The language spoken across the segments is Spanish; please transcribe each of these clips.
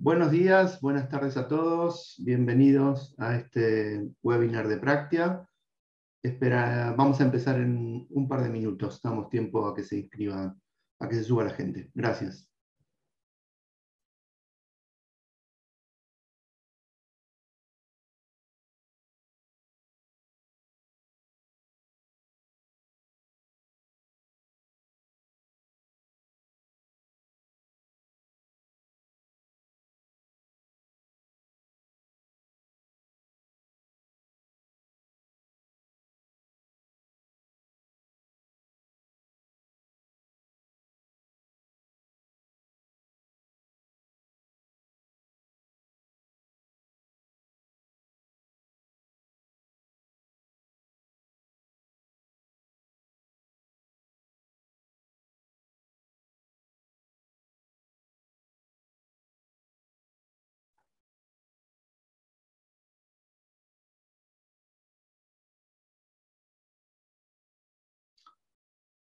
Buenos días, buenas tardes a todos. Bienvenidos a este webinar de Practia. Vamos a empezar en un par de minutos. Damos tiempo a que se inscriba, a que se suba la gente. Gracias.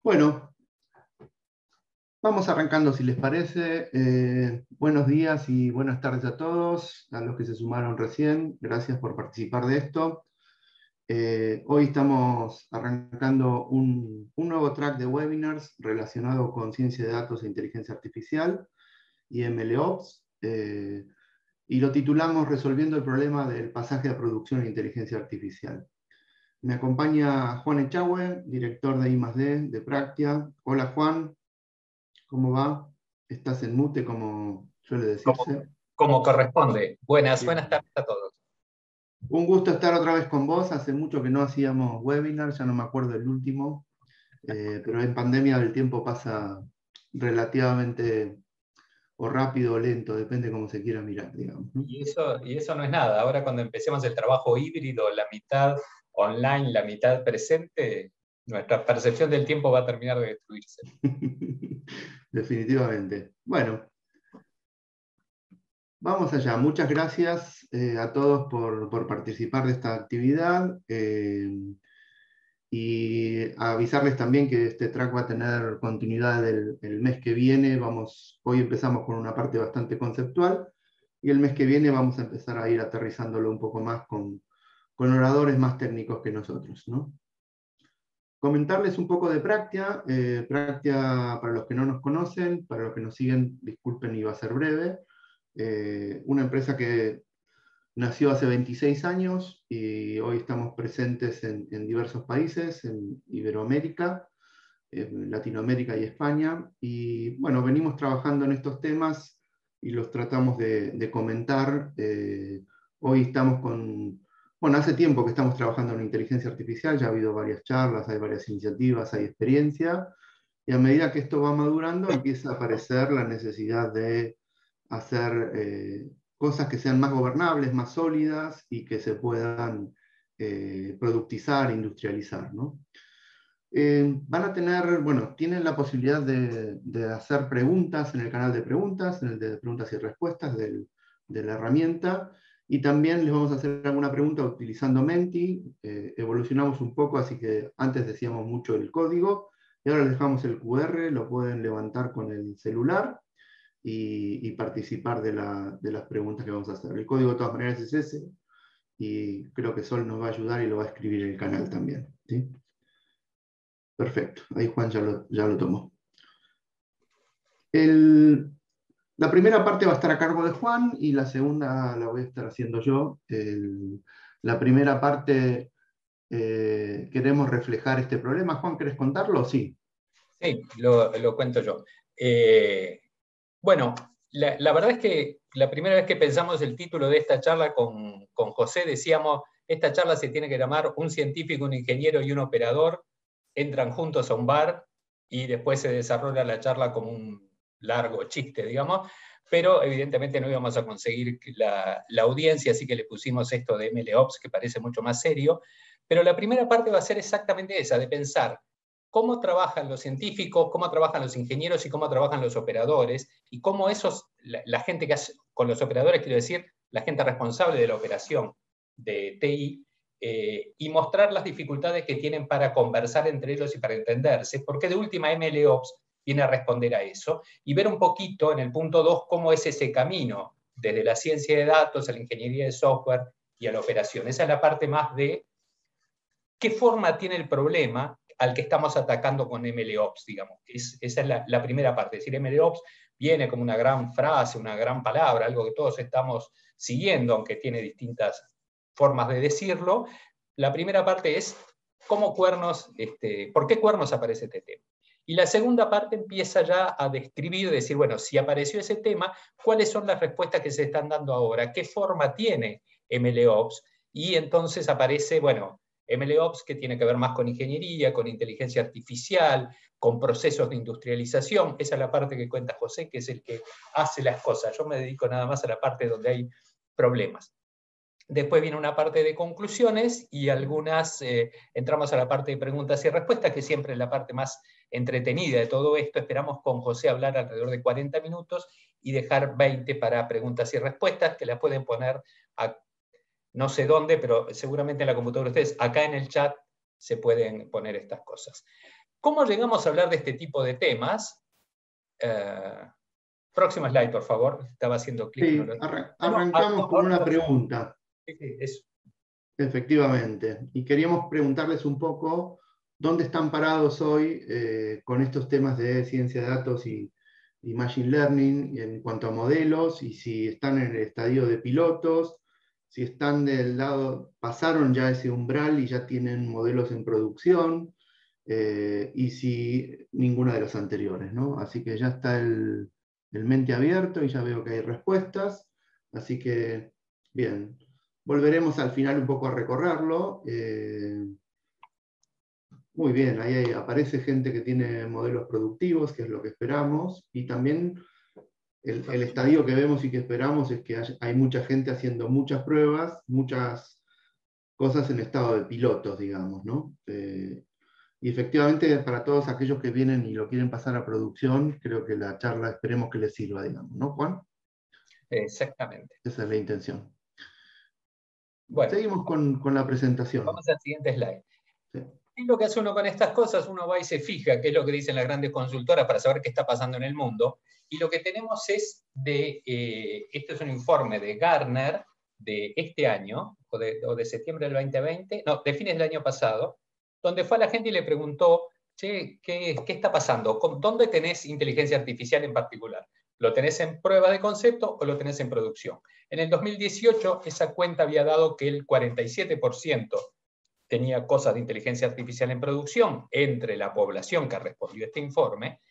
Bueno, vamos arrancando si les parece. Buenos días y buenas tardes a todos, a los que se sumaron recién. Gracias por participar de esto. Hoy estamos arrancando un nuevo track de webinars relacionado con ciencia de datos e inteligencia artificial y MLOps, y lo titulamos Resolviendo el problema del pasaje a producción en inteligencia artificial. Me acompaña Juan Echagüe, director de I+D de Practia. Hola Juan, ¿cómo va? Estás en mute, como suele decirse. Como corresponde. Buenas tardes a todos. Un gusto estar otra vez con vos. Hace mucho que no hacíamos webinars, ya no me acuerdo el último, pero en pandemia el tiempo pasa relativamente o rápido o lento, depende cómo se quiera mirar, digamos. Y eso no es nada. Ahora cuando empecemos el trabajo híbrido, la mitad online, la mitad presente, nuestra percepción del tiempo va a terminar de destruirse. Definitivamente. Bueno, vamos allá. Muchas gracias a todos por participar de esta actividad. Y avisarles también que este track va a tener continuidad el mes que viene. Hoy empezamos con una parte bastante conceptual y el mes que viene vamos a empezar a ir aterrizándolo un poco más con oradores más técnicos que nosotros, ¿no? Comentarles un poco de Practia. Practia, para los que no nos conocen, para los que nos siguen, disculpen, y va a ser breve. Una empresa que nació hace 26 años y hoy estamos presentes en diversos países, en Iberoamérica, en Latinoamérica y España. Y bueno, venimos trabajando en estos temas y los tratamos de comentar. Hoy estamos hace tiempo que estamos trabajando en inteligencia artificial, ya ha habido varias charlas, hay varias iniciativas, hay experiencia. Y a medida que esto va madurando, empieza a aparecer la necesidad de hacer cosas que sean más gobernables, más sólidas y que se puedan productizar, industrializar, ¿no? Van a tener, tienen la posibilidad de hacer preguntas en el canal de preguntas, en el de preguntas y respuestas de la herramienta, y también les vamos a hacer alguna pregunta utilizando Menti. Evolucionamos un poco, así que antes decíamos mucho el código, y ahora les dejamos el QR, lo pueden levantar con el celular y participar de las preguntas que vamos a hacer. El código de todas maneras es ese, y creo que Sol nos va a ayudar y lo va a escribir en el canal también, ¿sí? Perfecto, ahí Juan ya lo tomó. La primera parte va a estar a cargo de Juan y la segunda la voy a estar haciendo yo. La primera parte queremos reflejar este problema. Juan, ¿querés contarlo? Sí. Sí, lo cuento yo. Bueno, la verdad es que la primera vez que pensamos el título de esta charla con José, decíamos, esta charla se tiene que llamar Un científico, un ingeniero y un operador entran juntos a un bar, y después se desarrolla la charla como un largo chiste, digamos, pero evidentemente no íbamos a conseguir la audiencia, así que le pusimos esto de MLOps, que parece mucho más serio. Pero la primera parte va a ser exactamente esa, de pensar cómo trabajan los científicos, cómo trabajan los ingenieros y cómo trabajan los operadores, y cómo la gente que hace, con los operadores quiero decir, la gente responsable de la operación de TI, y mostrar las dificultades que tienen para conversar entre ellos y para entenderse, porque de última MLOps viene a responder a eso, y ver un poquito en el punto 2 cómo es ese camino desde la ciencia de datos a la ingeniería de software y a la operación. Esa es la parte más de qué forma tiene el problema al que estamos atacando con MLOps, digamos. Esa es la primera parte. Es decir, MLOps viene como una gran frase, una gran palabra, algo que todos estamos siguiendo, aunque tiene distintas formas de decirlo. La primera parte es cómo cuernos, por qué cuernos aparece este tema. Y la segunda parte empieza ya a describir, decir, bueno, si apareció ese tema, ¿cuáles son las respuestas que se están dando ahora? ¿Qué forma tiene MLOps? Y entonces aparece, bueno, MLOps, que tiene que ver más con ingeniería, con inteligencia artificial, con procesos de industrialización. Esa es la parte que cuenta José, que es el que hace las cosas. Yo me dedico nada más a la parte donde hay problemas. Después viene una parte de conclusiones y algunas, entramos a la parte de preguntas y respuestas, que siempre es la parte más entretenida de todo esto. Esperamos con José hablar alrededor de 40 minutos y dejar 20 para preguntas y respuestas, que las pueden poner a no sé dónde, pero seguramente en la computadora de ustedes, acá en el chat, se pueden poner estas cosas. ¿Cómo llegamos a hablar de este tipo de temas? Próximo slide, por favor. Estaba haciendo clic. Sí, arrancamos con una pregunta. Sí, eso. Efectivamente. Y queríamos preguntarles un poco dónde están parados hoy con estos temas de ciencia de datos y machine learning en cuanto a modelos, y si están en el estadio de pilotos, si están del lado, pasaron ya ese umbral y ya tienen modelos en producción, y si ninguna de las anteriores, ¿no? Así que ya está el mente abierto y ya veo que hay respuestas. Así que, bien. Volveremos al final un poco a recorrerlo. Muy bien, ahí aparece gente que tiene modelos productivos, que es lo que esperamos, y también el estadio que vemos y que esperamos es que hay mucha gente haciendo muchas pruebas, muchas cosas en estado de pilotos, digamos, ¿no? Y efectivamente, para todos aquellos que vienen y lo quieren pasar a producción, creo que la charla esperemos que les sirva, digamos, ¿no, Juan? Exactamente. Esa es la intención. Bueno, seguimos con la presentación. Vamos al siguiente slide. Sí. ¿Qué es lo que hace uno con estas cosas? Uno va y se fija qué es lo que dicen las grandes consultoras para saber qué está pasando en el mundo. Y lo que tenemos es este es un informe de Gartner de este año, o de septiembre del 2020, no, de fines del año pasado, donde fue a la gente y le preguntó, che, ¿qué está pasando? ¿Dónde tenés inteligencia artificial en particular? ¿Lo tenés en prueba de concepto o lo tenés en producción? En el 2018 esa cuenta había dado que el 47% tenía cosas de inteligencia artificial en producción entre la población que respondió a este informe,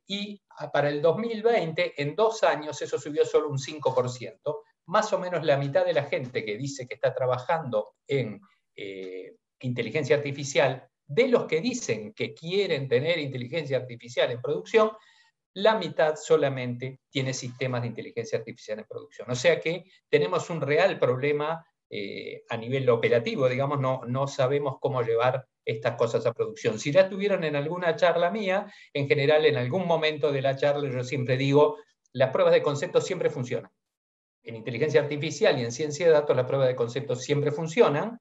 y para el 2020, en 2 años, eso subió solo un 5%, más o menos la mitad de la gente que dice que está trabajando en inteligencia artificial, de los que dicen que quieren tener inteligencia artificial en producción, la mitad solamente tiene sistemas de inteligencia artificial en producción. O sea que tenemos un real problema a nivel operativo, digamos, no sabemos cómo llevar estas cosas a producción. Si ya estuvieron en alguna charla mía, en general en algún momento de la charla yo siempre digo, las pruebas de concepto siempre funcionan. En inteligencia artificial y en ciencia de datos las pruebas de concepto siempre funcionan.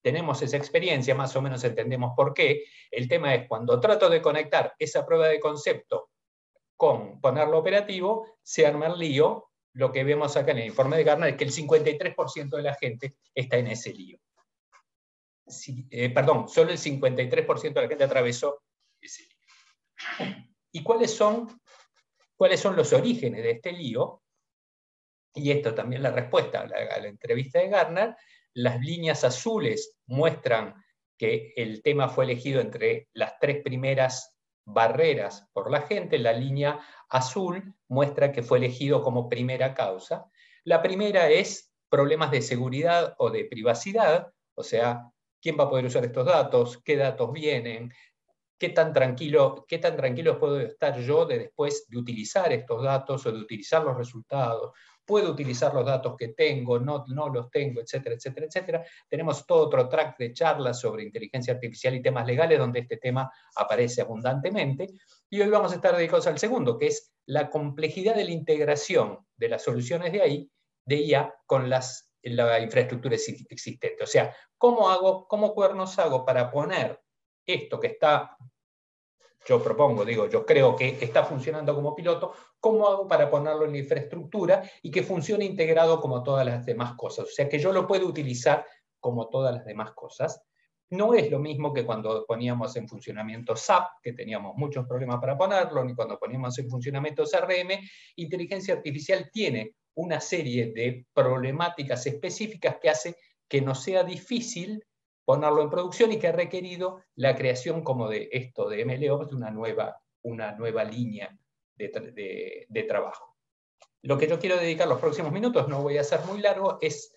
Tenemos esa experiencia, más o menos entendemos por qué. El tema es cuando trato de conectar esa prueba de concepto con ponerlo operativo, se arma el lío. Lo que vemos acá en el informe de Gartner es que el 53% de la gente está en ese lío. Perdón, solo el 53% de la gente atravesó ese lío. ¿Y cuáles son los orígenes de este lío? Y esto también la respuesta a la entrevista de Gartner. Las líneas azules muestran que el tema fue elegido entre las 3 primeras barreras por la gente. La línea azul muestra que fue elegido como primera causa. La primera es problemas de seguridad o de privacidad, o sea, ¿quién va a poder usar estos datos? ¿Qué datos vienen? ¿Qué tan tranquilo puedo estar yo después de utilizar estos datos o de utilizar los resultados? ¿Puedo utilizar los datos que tengo? ¿No los tengo? Etcétera, etcétera, etcétera. Tenemos todo otro track de charlas sobre inteligencia artificial y temas legales donde este tema aparece abundantemente. Y hoy vamos a estar dedicados al segundo, que es la complejidad de la integración de las soluciones de IA con la infraestructura existente. O sea, ¿cómo cuernos hago para poner esto que yo propongo, digo, yo creo que está funcionando como piloto, ¿cómo hago para ponerlo en la infraestructura y que funcione integrado como todas las demás cosas? O sea, que yo lo puedo utilizar como todas las demás cosas. No es lo mismo que cuando poníamos en funcionamiento SAP, que teníamos muchos problemas para ponerlo, ni cuando poníamos en funcionamiento CRM. Inteligencia artificial tiene una serie de problemáticas específicas que hace que no sea difícil ponerlo en producción y que ha requerido la creación como de esto, de MLOps, de una nueva línea de trabajo. Lo que yo quiero dedicar los próximos minutos, no voy a ser muy largo, es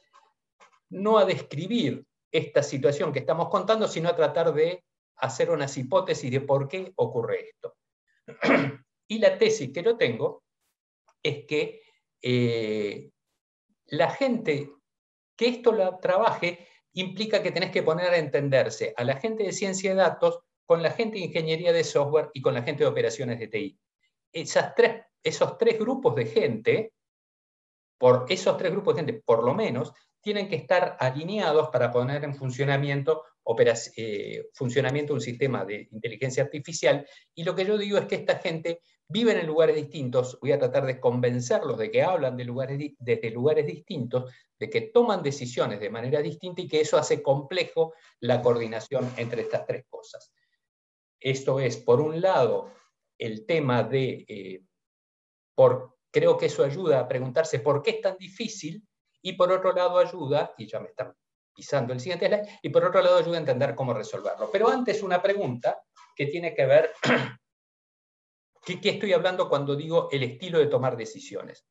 no a describir esta situación que estamos contando, sino a tratar de hacer unas hipótesis de por qué ocurre esto. Y la tesis que yo tengo es que la gente que esto lo trabaje implica que tenés que poner a entenderse a la gente de ciencia de datos con la gente de ingeniería de software y con la gente de operaciones de TI. Esos tres grupos de gente, por lo menos, tienen que estar alineados para poner en funcionamiento un sistema de inteligencia artificial. Y lo que yo digo es que esta gente vive en lugares distintos. Voy a tratar de convencerlos de que hablan desde lugares distintos, de que toman decisiones de manera distinta y que eso hace complejo la coordinación entre estas tres cosas. Esto es, por un lado, el tema de... creo que eso ayuda a preguntarse por qué es tan difícil, y por otro lado ayuda, y ya me están pisando el siguiente slide, y por otro lado ayuda a entender cómo resolverlo. Pero antes una pregunta que tiene que ver, ¿qué estoy hablando cuando digo el estilo de tomar decisiones?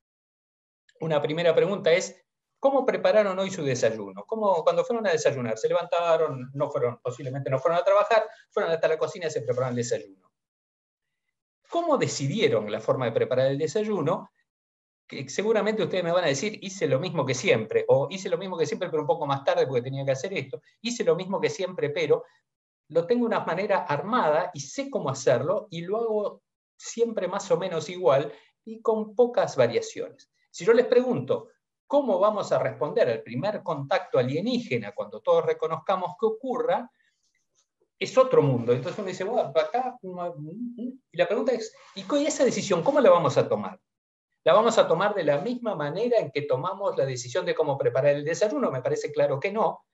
Una primera pregunta es, ¿cómo prepararon hoy su desayuno? Cuando fueron a desayunar, se levantaron, posiblemente no fueron a trabajar, fueron hasta la cocina y se prepararon el desayuno. ¿Cómo decidieron la forma de preparar el desayuno? Que seguramente ustedes me van a decir, hice lo mismo que siempre, o hice lo mismo que siempre pero un poco más tarde porque tenía que hacer esto, hice lo mismo que siempre pero lo tengo de una manera armada y sé cómo hacerlo y lo hago siempre más o menos igual y con pocas variaciones. Si yo les pregunto, ¿cómo vamos a responder al primer contacto alienígena cuando todos reconozcamos que ocurra? Es otro mundo. Entonces uno dice, bueno, acá... Y la pregunta es, ¿y esa decisión cómo la vamos a tomar? ¿La vamos a tomar de la misma manera en que tomamos la decisión de cómo preparar el desayuno? Me parece claro que no.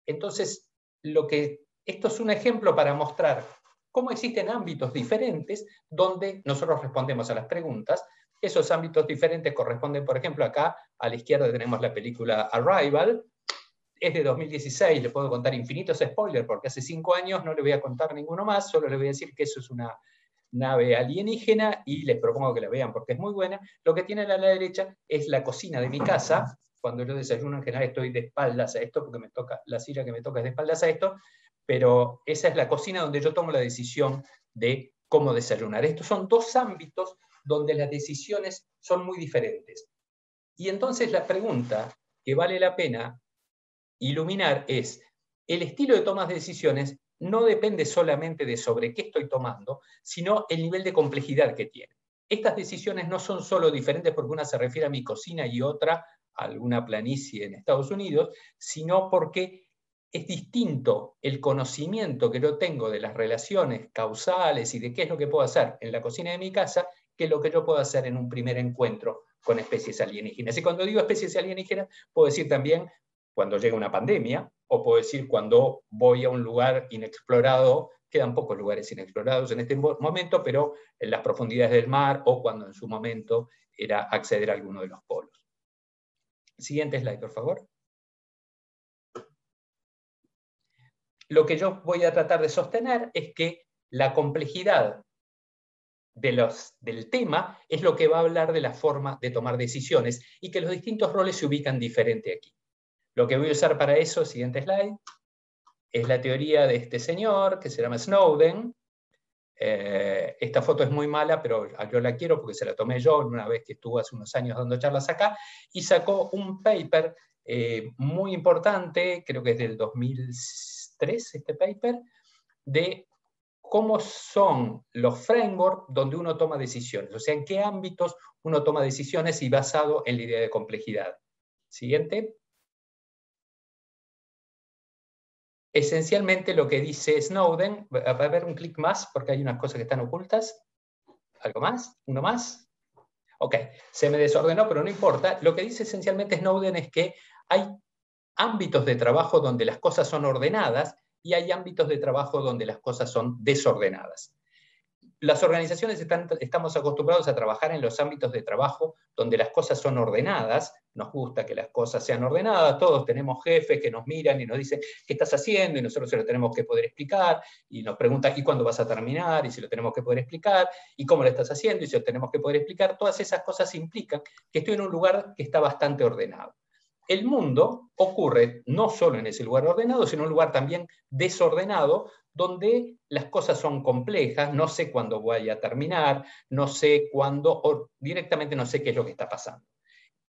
Entonces, esto es un ejemplo para mostrar cómo existen ámbitos diferentes donde nosotros respondemos a las preguntas. Esos ámbitos diferentes corresponden, por ejemplo, acá a la izquierda tenemos la película Arrival. Es de 2016, le puedo contar infinitos spoilers porque hace 5 años, no le voy a contar ninguno más, solo le voy a decir que eso es una nave alienígena y les propongo que la vean porque es muy buena. Lo que tienen a la derecha es la cocina de mi casa. Cuando yo desayuno en general estoy de espaldas a esto porque la silla que me toca es de espaldas a esto, pero esa es la cocina donde yo tomo la decisión de cómo desayunar. Estos son dos ámbitos donde las decisiones son muy diferentes. Y entonces la pregunta que vale la pena iluminar es, el estilo de tomas de decisiones no depende solamente de sobre qué estoy tomando, sino el nivel de complejidad que tiene. Estas decisiones no son solo diferentes porque una se refiere a mi cocina y otra a alguna planicie en Estados Unidos, sino porque es distinto el conocimiento que yo tengo de las relaciones causales y de qué es lo que puedo hacer en la cocina de mi casa que lo que yo puedo hacer en un primer encuentro con especies alienígenas. Y cuando digo especies alienígenas, puedo decir también cuando llega una pandemia, o puedo decir cuando voy a un lugar inexplorado, quedan pocos lugares inexplorados en este momento, pero en las profundidades del mar, o cuando en su momento era acceder a alguno de los polos. Siguiente slide, por favor. Lo que yo voy a tratar de sostener es que la complejidad del tema es lo que va a hablar de la forma de tomar decisiones y que los distintos roles se ubican diferente aquí. Lo que voy a usar para eso, siguiente slide, es la teoría de este señor que se llama Snowden. Esta foto es muy mala, pero yo la quiero porque se la tomé yo una vez que estuvo hace unos años dando charlas acá, y sacó un paper muy importante, creo que es del 2003 este paper, de cómo son los frameworks donde uno toma decisiones, o sea, en qué ámbitos uno toma decisiones y basado en la idea de complejidad. Siguiente. esencialmente lo que dice Snowden, va a haber un clic más porque hay unas cosas que están ocultas. ¿Algo más? ¿Uno más? Ok, se me desordenó, pero no importa. Lo que dice esencialmente Snowden es que hay ámbitos de trabajo donde las cosas son ordenadas y hay ámbitos de trabajo donde las cosas son desordenadas. Las organizaciones estamos acostumbrados a trabajar en los ámbitos de trabajo donde las cosas son ordenadas, nos gusta que las cosas sean ordenadas, todos tenemos jefes que nos miran y nos dicen qué estás haciendo y nosotros se lo tenemos que poder explicar y nos preguntan ¿y cuándo vas a terminar? Y si lo tenemos que poder explicar y cómo lo estás haciendo y si lo tenemos que poder explicar, todas esas cosas implican que estoy en un lugar que está bastante ordenado. El mundo ocurre no solo en ese lugar ordenado, sino en un lugar también desordenado, donde las cosas son complejas, no sé cuándo voy a terminar, no sé cuándo, o directamente no sé qué es lo que está pasando.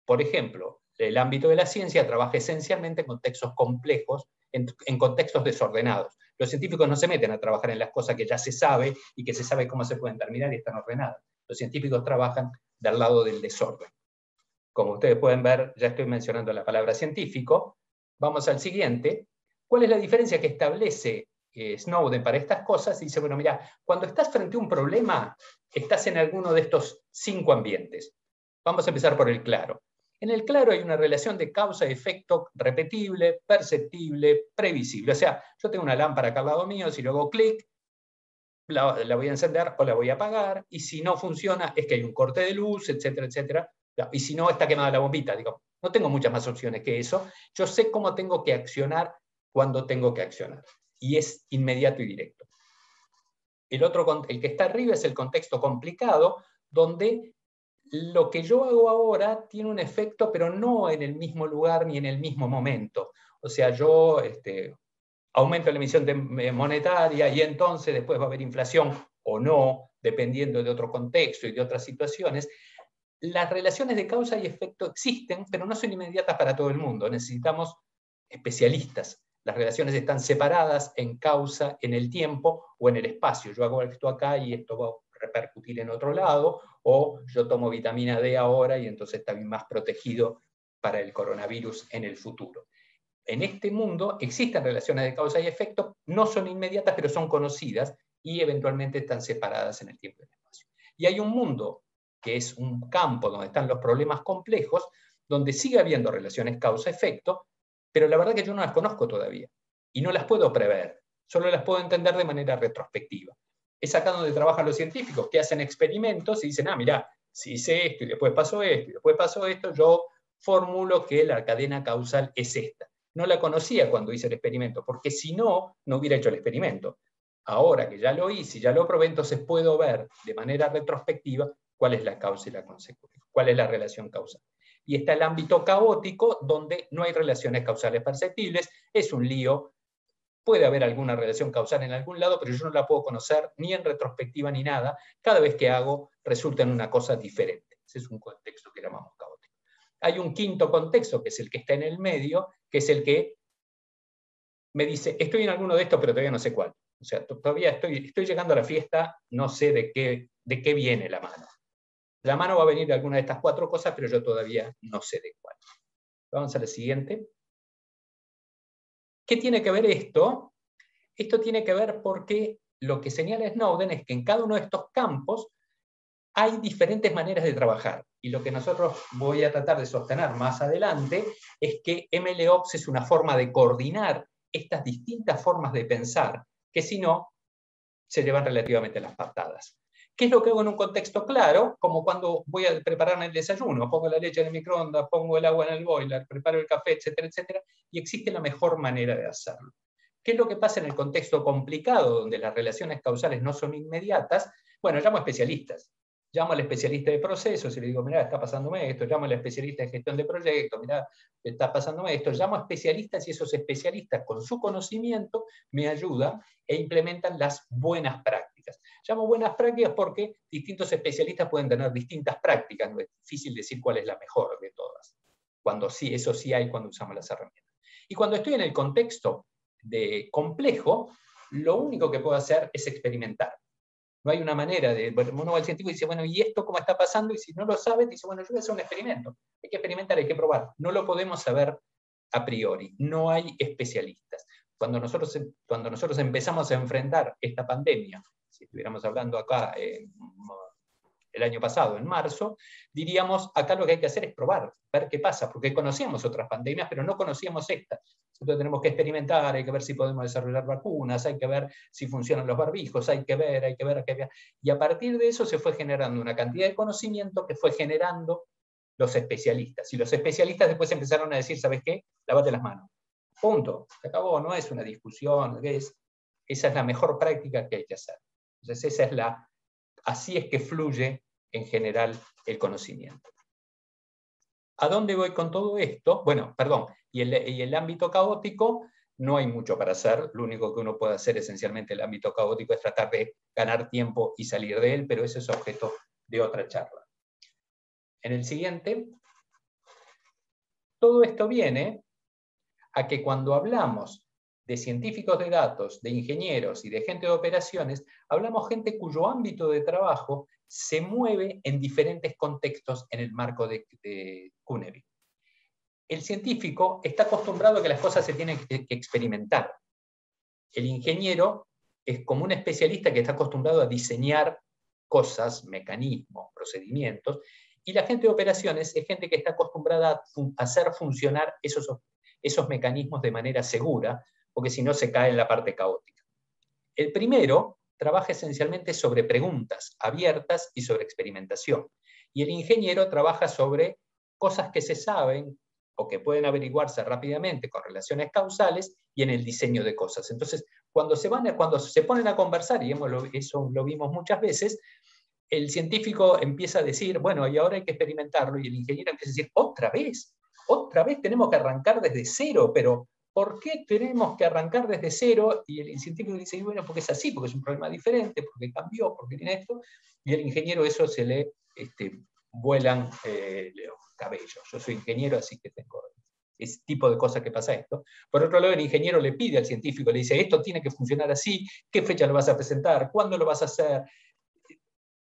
Por ejemplo, el ámbito de la ciencia trabaja esencialmente en contextos complejos, en contextos desordenados. Los científicos no se meten a trabajar en las cosas que ya se sabe y que se sabe cómo se pueden terminar y están ordenadas. Los científicos trabajan del lado del desorden. Como ustedes pueden ver, ya estoy mencionando la palabra científico. Vamos al siguiente. ¿Cuál es la diferencia que establece Snowden para estas cosas? Dice, bueno, mira, cuando estás frente a un problema, estás en alguno de estos 5 ambientes. Vamos a empezar por el claro. En el claro hay una relación de causa-efecto repetible, perceptible, previsible. O sea, yo tengo una lámpara acá al lado mío, si luego clic, la voy a encender o la voy a apagar, y si no funciona es que hay un corte de luz, etcétera, etcétera. Y si no, está quemada la bombita. Digo, no tengo muchas más opciones que eso. Yo sé cómo tengo que accionar cuando tengo que accionar. Y es inmediato y directo. El que está arriba es el contexto complicado, donde lo que yo hago ahora tiene un efecto, pero no en el mismo lugar ni en el mismo momento. O sea, yo aumento la emisión monetaria y entonces después va a haber inflación o no, dependiendo de otro contexto y de otras situaciones. Las relaciones de causa y efecto existen, pero no son inmediatas para todo el mundo. Necesitamos especialistas. Las relaciones están separadas en causa, en el tiempo o en el espacio. Yo hago esto acá y esto va a repercutir en otro lado, o yo tomo vitamina D ahora y entonces está más protegido para el coronavirus en el futuro. En este mundo existen relaciones de causa y efecto, no son inmediatas, pero son conocidas y eventualmente están separadas en el tiempo y el espacio. Y hay un mundo que es un campo donde están los problemas complejos, donde sigue habiendo relaciones causa-efecto, pero la verdad que yo no las conozco todavía y no las puedo prever, solo las puedo entender de manera retrospectiva. Es acá donde trabajan los científicos, que hacen experimentos y dicen, mirá, si hice esto y después pasó esto y después pasó esto, yo formulo que la cadena causal es esta. No la conocía cuando hice el experimento, porque si no, no hubiera hecho el experimento. Ahora que ya lo hice y ya lo probé, entonces puedo ver de manera retrospectiva cuál es la causa y la consecuencia, cuál es la relación causal. Y está el ámbito caótico, donde no hay relaciones causales perceptibles, es un lío, puede haber alguna relación causal en algún lado, pero yo no la puedo conocer ni en retrospectiva ni nada, cada vez que hago resulta en una cosa diferente. Ese es un contexto que llamamos caótico. Hay un quinto contexto, que es el que está en el medio, que es el que me dice, estoy en alguno de estos, pero todavía no sé cuál. O sea, todavía estoy llegando a la fiesta, no sé de qué viene la mano. La mano va a venir de alguna de estas 4 cosas, pero yo todavía no sé de cuál. Vamos a la siguiente. ¿Qué tiene que ver esto? Esto tiene que ver porque lo que señala Snowden es que en cada uno de estos campos hay diferentes maneras de trabajar. Y lo que nosotros voy a tratar de sostener más adelante es que MLOps es una forma de coordinar estas distintas formas de pensar, que si no, se llevan relativamente las patadas. ¿Qué es lo que hago en un contexto claro? Como cuando voy a prepararme el desayuno, pongo la leche en el microondas, pongo el agua en el boiler, preparo el café, etcétera, etcétera, y existe la mejor manera de hacerlo. ¿Qué es lo que pasa en el contexto complicado, donde las relaciones causales no son inmediatas? Bueno, llamo a especialistas. Llamo al especialista de procesos y le digo, mirá, está pasándome esto. Llamo al especialista de gestión de proyectos, mirá, está pasándome esto. Llamo a especialistas y esos especialistas, con su conocimiento, me ayudan e implementan las buenas prácticas. Llamo buenas prácticas porque distintos especialistas pueden tener distintas prácticas. No es difícil decir cuál es la mejor de todas. Cuando sí, eso sí hay cuando usamos las herramientas. Y cuando estoy en el contexto de complejo, lo único que puedo hacer es experimentar. No hay una manera de, uno va al científico y dice, bueno, ¿y esto cómo está pasando? Y si no lo sabe, dice, bueno, yo voy a hacer un experimento. Hay que experimentar, hay que probar. No lo podemos saber a priori. No hay especialistas. cuando nosotros empezamos a enfrentar esta pandemia, si estuviéramos hablando acá el año pasado, en marzo, diríamos, acá lo que hay que hacer es probar, ver qué pasa, porque conocíamos otras pandemias, pero no conocíamos esta. Entonces tenemos que experimentar, hay que ver si podemos desarrollar vacunas, hay que ver si funcionan los barbijos, hay que ver. Y a partir de eso se fue generando una cantidad de conocimiento que fue generando los especialistas. Y los especialistas después empezaron a decir, ¿sabes qué? Lávate las manos. Punto. Se acabó, no es una discusión, esa es la mejor práctica que hay que hacer. Entonces así es que fluye en general el conocimiento. ¿A dónde voy con todo esto? Bueno, perdón, y el ámbito caótico, no hay mucho para hacer, lo único que uno puede hacer esencialmente en el ámbito caótico es tratar de ganar tiempo y salir de él, pero ese es objeto de otra charla. En el siguiente, todo esto viene a que cuando hablamos de científicos de datos, de ingenieros y de gente de operaciones, hablamos gente cuyo ámbito de trabajo se mueve en diferentes contextos en el marco de CUNEVI. El científico está acostumbrado a que las cosas se tienen que experimentar. El ingeniero es como un especialista que está acostumbrado a diseñar cosas, mecanismos, procedimientos, y la gente de operaciones es gente que está acostumbrada a hacer funcionar esos mecanismos de manera segura, porque si no se cae en la parte caótica. El primero trabaja esencialmente sobre preguntas abiertas y sobre experimentación. Y el ingeniero trabaja sobre cosas que se saben o que pueden averiguarse rápidamente con relaciones causales y en el diseño de cosas. Entonces, cuando se ponen a conversar, y eso lo vimos muchas veces, el científico empieza a decir, bueno, y ahora hay que experimentarlo, y el ingeniero empieza a decir, otra vez tenemos que arrancar desde cero, pero ¿por qué tenemos que arrancar desde cero? Y el científico dice, bueno, porque es así, porque es un problema diferente, porque cambió, porque tiene esto, y el ingeniero eso se le vuelan los cabellos. Yo soy ingeniero, así que tengo ese tipo de cosas que pasa esto. Por otro lado, el ingeniero le pide al científico, le dice, esto tiene que funcionar así, ¿qué fecha lo vas a presentar? ¿Cuándo lo vas a hacer?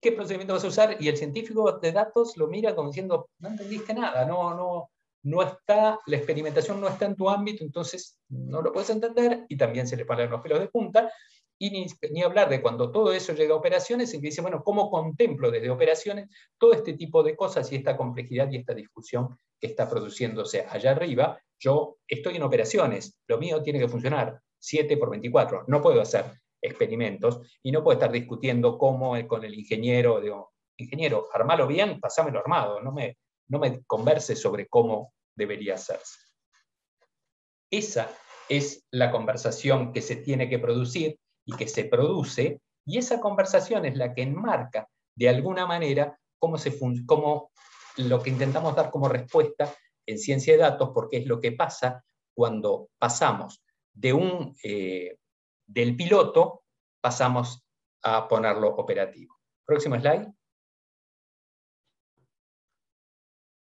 ¿Qué procedimiento vas a usar? Y el científico de datos lo mira como diciendo, no entendiste nada, no está, la experimentación no está en tu ámbito, entonces no lo puedes entender, y también se le paran los pelos de punta, y ni hablar de cuando todo eso llega a operaciones, en que dice, bueno, ¿cómo contemplo desde operaciones todo este tipo de cosas y esta complejidad y esta discusión que está produciéndose allá arriba? Yo estoy en operaciones, lo mío tiene que funcionar 7×24, no puedo hacer experimentos, y no puedo estar discutiendo cómo con el ingeniero, digo, ingeniero, armalo bien, pasámelo armado, no me converse sobre cómo debería hacerse. Esa es la conversación que se tiene que producir y que se produce, y esa conversación es la que enmarca de alguna manera cómo lo que intentamos dar como respuesta en ciencia de datos, porque es lo que pasa cuando pasamos de del piloto, pasamos a ponerlo operativo. Próximo slide.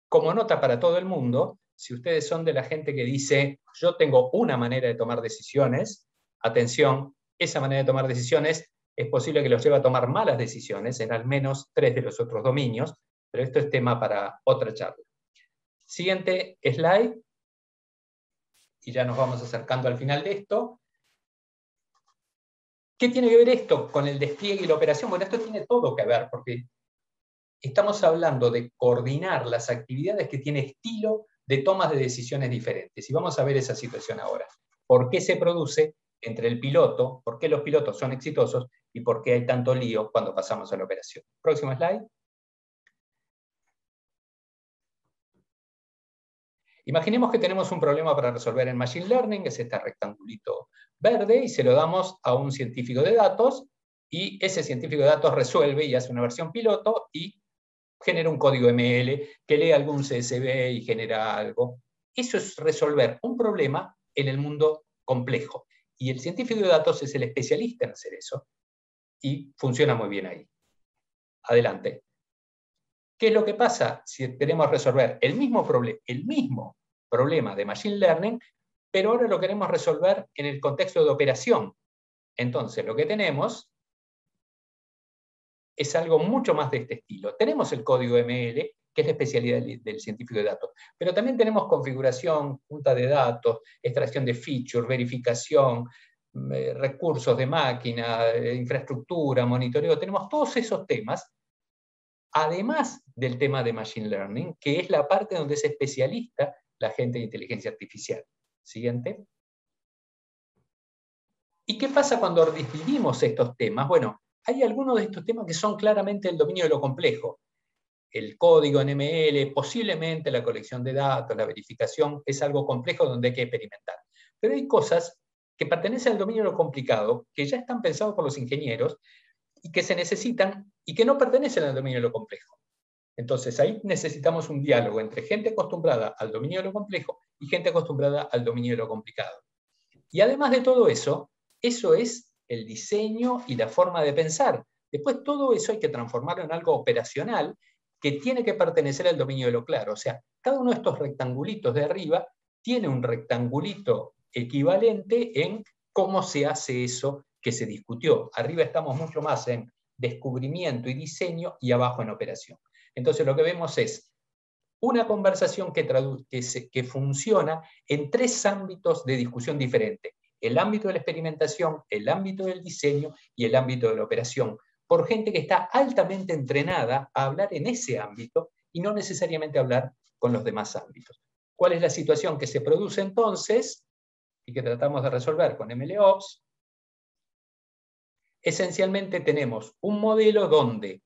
Como nota para todo el mundo, si ustedes son de la gente que dice, yo tengo una manera de tomar decisiones, atención, esa manera de tomar decisiones es posible que los lleve a tomar malas decisiones en al menos 3 de los otros dominios, pero esto es tema para otra charla. Siguiente slide, y ya nos vamos acercando al final de esto. ¿Qué tiene que ver esto con el despliegue y la operación? Bueno, esto tiene todo que ver, porque estamos hablando de coordinar las actividades que tienen estilo de tomas de decisiones diferentes. Y vamos a ver esa situación ahora. ¿Por qué se produce entre el piloto? ¿Por qué los pilotos son exitosos? ¿Y por qué hay tanto lío cuando pasamos a la operación? Próximo slide. Imaginemos que tenemos un problema para resolver en Machine Learning, que es este rectangulito verde, y se lo damos a un científico de datos, y ese científico de datos resuelve y hace una versión piloto y genera un código ML que lee algún CSV y genera algo. Eso es resolver un problema en el mundo complejo. Y el científico de datos es el especialista en hacer eso, y funciona muy bien ahí. Adelante. ¿Qué es lo que pasa si queremos resolver el mismo problema de Machine Learning, pero ahora lo queremos resolver en el contexto de operación? Entonces, lo que tenemos es algo mucho más de este estilo. Tenemos el código ML que es la especialidad del científico de datos. Pero también tenemos configuración, punta de datos, extracción de features, verificación, recursos de máquina, infraestructura, monitoreo. Tenemos todos esos temas, además del tema de Machine Learning, que es la parte donde es especialista la gente de inteligencia artificial. Siguiente. ¿Y qué pasa cuando dividimos estos temas? Bueno, hay algunos de estos temas que son claramente el dominio de lo complejo. El código en ML, posiblemente la colección de datos, la verificación, es algo complejo donde hay que experimentar. Pero hay cosas que pertenecen al dominio de lo complicado, que ya están pensados por los ingenieros, y que se necesitan, y que no pertenecen al dominio de lo complejo. Entonces ahí necesitamos un diálogo entre gente acostumbrada al dominio de lo complejo y gente acostumbrada al dominio de lo complicado. Y además de todo eso, eso es el diseño y la forma de pensar. Después todo eso hay que transformarlo en algo operacional que tiene que pertenecer al dominio de lo claro. O sea, cada uno de estos rectangulitos de arriba tiene un rectangulito equivalente en cómo se hace eso que se discutió. Arriba estamos mucho más en descubrimiento y diseño y abajo en operación. Entonces lo que vemos es una conversación que funciona en tres ámbitos de discusión diferentes. El ámbito de la experimentación, el ámbito del diseño y el ámbito de la operación, por gente que está altamente entrenada a hablar en ese ámbito y no necesariamente hablar con los demás ámbitos. ¿Cuál es la situación que se produce entonces y que tratamos de resolver con MLOps? Esencialmente tenemos un modelo donde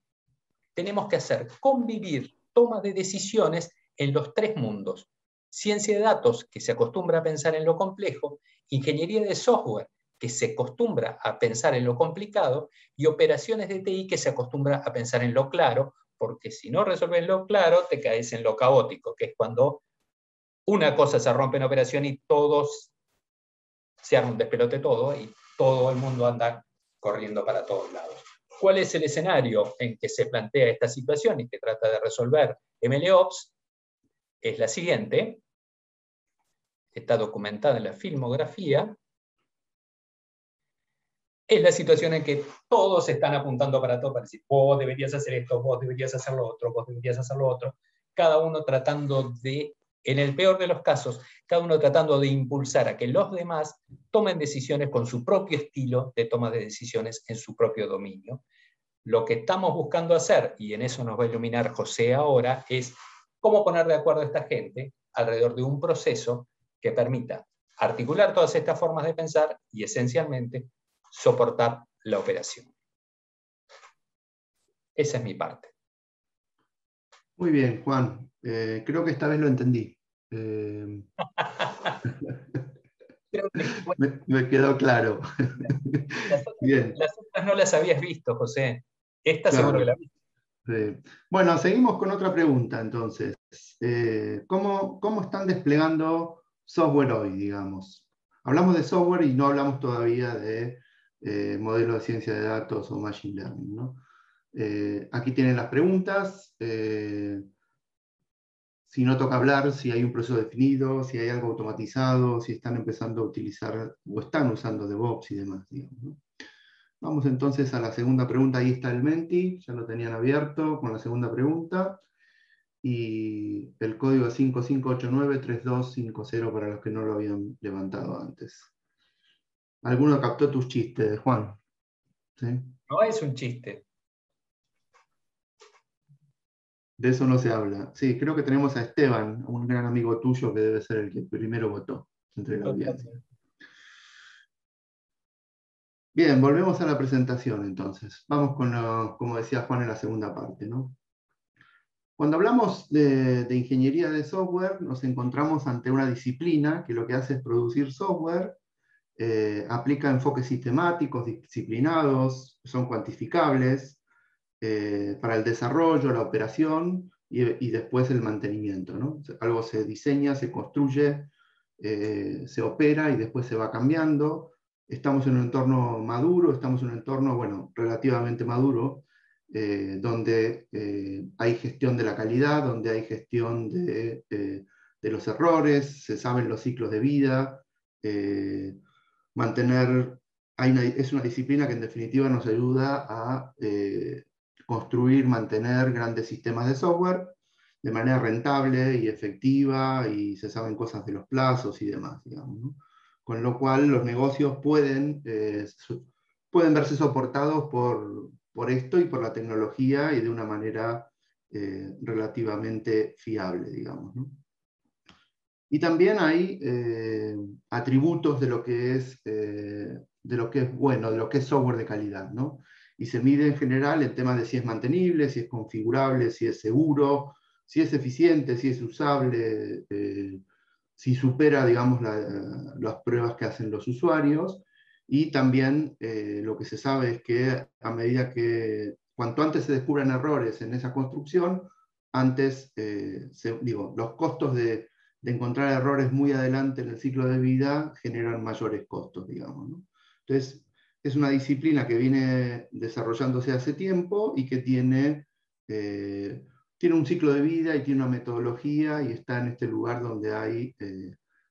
tenemos que hacer convivir toma de decisiones en los tres mundos. Ciencia de datos, que se acostumbra a pensar en lo complejo, ingeniería de software, que se acostumbra a pensar en lo complicado, y operaciones de TI, que se acostumbra a pensar en lo claro, porque si no resuelves lo claro, te caes en lo caótico, que es cuando una cosa se rompe en operación y todos se arma un despelote todo, y todo el mundo anda corriendo para todos lados. ¿Cuál es el escenario en que se plantea esta situación y que trata de resolver MLOps? Es la siguiente. Está documentada en la filmografía. Es la situación en que todos están apuntando para todo, para decir, vos deberías hacer esto, vos deberías hacer lo otro, vos deberías hacer lo otro. Cada uno tratando de, en el peor de los casos, cada uno tratando de impulsar a que los demás tomen decisiones con su propio estilo de toma de decisiones en su propio dominio. Lo que estamos buscando hacer, y en eso nos va a iluminar José ahora, es cómo poner de acuerdo a esta gente alrededor de un proceso que permita articular todas estas formas de pensar y esencialmente soportar la operación. Esa es mi parte. Muy bien, Juan. Creo que esta vez lo entendí. Me quedó claro. Bien. Las otras no las habías visto, José. Esta Claro. seguro que la viste. Bueno, seguimos con otra pregunta entonces. ¿Cómo están desplegando software hoy, digamos? Hablamos de software y no hablamos todavía de modelos de ciencia de datos o machine learning, ¿no? Aquí tienen las preguntas. Si no toca hablar, si hay un proceso definido, si hay algo automatizado, si están empezando a utilizar o están usando DevOps y demás, digamos, ¿no? Vamos entonces a la segunda pregunta. Ahí está el Menti, ya lo tenían abierto con la segunda pregunta. Y el código es 5589-3250 para los que no lo habían levantado antes. ¿Alguno captó tus chistes, Juan? ¿Sí? No es un chiste. De eso no se habla. Sí, creo que tenemos a Esteban, un gran amigo tuyo que debe ser el que primero votó entre la audiencia. Bien, volvemos a la presentación entonces. Vamos con, como decía Juan en la segunda parte, ¿no? Cuando hablamos de ingeniería de software, nos encontramos ante una disciplina que lo que hace es producir software, aplica enfoques sistemáticos, disciplinados, son cuantificables, para el desarrollo, la operación y después el mantenimiento, ¿no? Algo se diseña, se construye, se opera y después se va cambiando. Estamos en un entorno maduro, estamos en un entorno, bueno, relativamente maduro, donde hay gestión de la calidad, donde hay gestión de los errores, se saben los ciclos de vida, es una disciplina que en definitiva nos ayuda a construir, mantener grandes sistemas de software, de manera rentable y efectiva, y se saben cosas de los plazos y demás, digamos, ¿no? Con lo cual los negocios pueden verse soportados por esto y por la tecnología, y de una manera relativamente fiable, digamos, ¿no? Y también hay atributos de lo que es bueno, de lo que es software de calidad, ¿no? Y se mide en general en temas de si es mantenible, si es configurable, si es seguro, si es eficiente, si es usable, si supera, digamos, las pruebas que hacen los usuarios. Y también lo que se sabe es que a medida que, cuanto antes se descubran errores en esa construcción, antes, los costos de encontrar errores muy adelante en el ciclo de vida generan mayores costos, digamos, ¿no? Entonces, es una disciplina que viene desarrollándose hace tiempo y que tiene un ciclo de vida y tiene una metodología, y está en este lugar donde hay,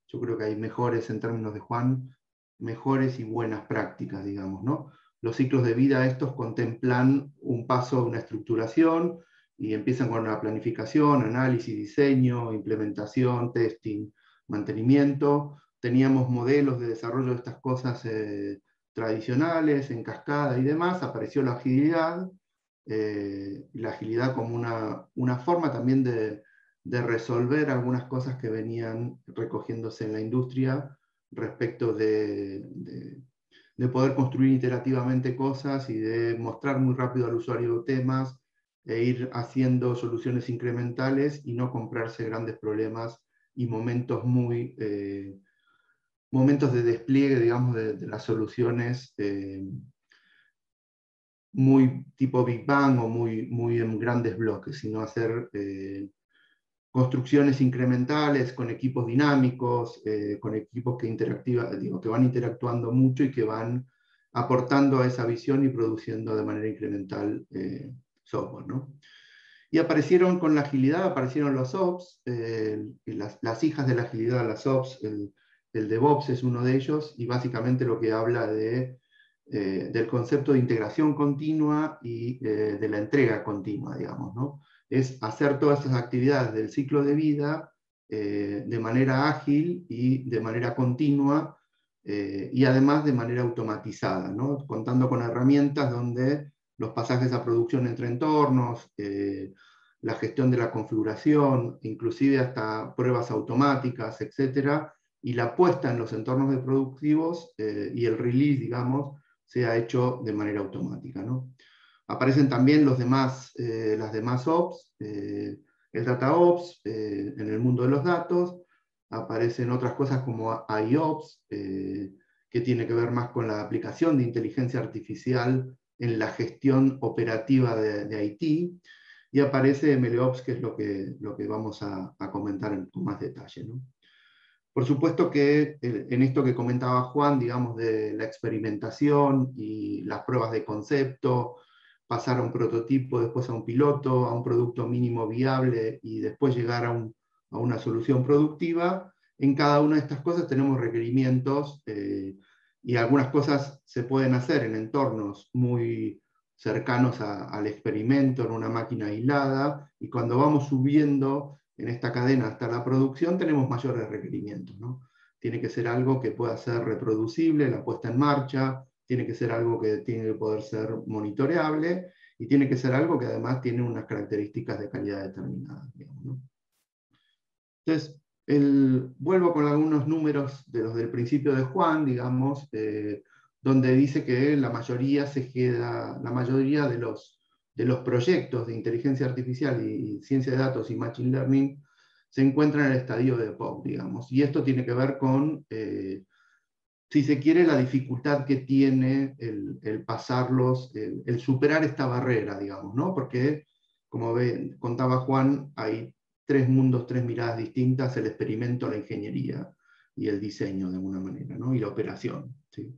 yo creo que hay mejores, en términos de Juan, mejores y buenas prácticas, digamos, ¿no? Los ciclos de vida estos contemplan un paso, una estructuración, y empiezan con la planificación, análisis, diseño, implementación, testing, mantenimiento. Teníamos modelos de desarrollo de estas cosas tradicionales, en cascada y demás. Apareció la agilidad como una forma también de resolver algunas cosas que venían recogiéndose en la industria respecto de poder construir iterativamente cosas y de mostrar muy rápido al usuario temas, e ir haciendo soluciones incrementales y no comprarse grandes problemas y momentos momentos de despliegue, digamos, de las soluciones muy tipo Big Bang, o muy en grandes bloques, sino hacer construcciones incrementales con equipos dinámicos, con equipos que van interactuando mucho y que van aportando a esa visión y produciendo de manera incremental software, ¿no? Y aparecieron con la agilidad, aparecieron los Ops, las hijas de la agilidad, las Ops, el DevOps es uno de ellos, y básicamente lo que habla del concepto de integración continua y de la entrega continua, digamos, ¿no? Es hacer todas estas actividades del ciclo de vida de manera ágil y de manera continua, y además de manera automatizada, ¿no? Contando con herramientas donde los pasajes a producción entre entornos, la gestión de la configuración, inclusive hasta pruebas automáticas, etcétera, y la puesta en los entornos de productivos y el release, digamos, se ha hecho de manera automática, ¿no? Aparecen también las demás Ops, el Data Ops en el mundo de los datos. Aparecen otras cosas como IOPS, que tiene que ver más con la aplicación de inteligencia artificial en la gestión operativa de IT, y aparece MLOps, que es lo que vamos a comentar con más detalle, ¿no? Por supuesto que en esto que comentaba Juan, digamos, de la experimentación y las pruebas de concepto, pasar a un prototipo, después a un piloto, a un producto mínimo viable, y después llegar a una solución productiva, en cada una de estas cosas tenemos requerimientos, y algunas cosas se pueden hacer en entornos muy cercanos al experimento, en una máquina aislada, y cuando vamos subiendo en esta cadena hasta la producción tenemos mayores requerimientos, ¿no? Tiene que ser algo que pueda ser reproducible, la puesta en marcha, tiene que ser algo que tiene que poder ser monitoreable, y tiene que ser algo que además tiene unas características de calidad determinadas, digamos, ¿no? Entonces, vuelvo con algunos números de los del principio de Juan, digamos, donde dice que la mayoría de los proyectos de inteligencia artificial y ciencia de datos y machine learning se encuentran en el estadio de POC, digamos. Y esto tiene que ver con, si se quiere, la dificultad que tiene el pasarlos, el superar esta barrera, digamos, ¿no? Porque, como contaba Juan, hay tres mundos, tres miradas distintas: el experimento, la ingeniería y el diseño, de alguna manera, ¿no? Y la operación, ¿sí?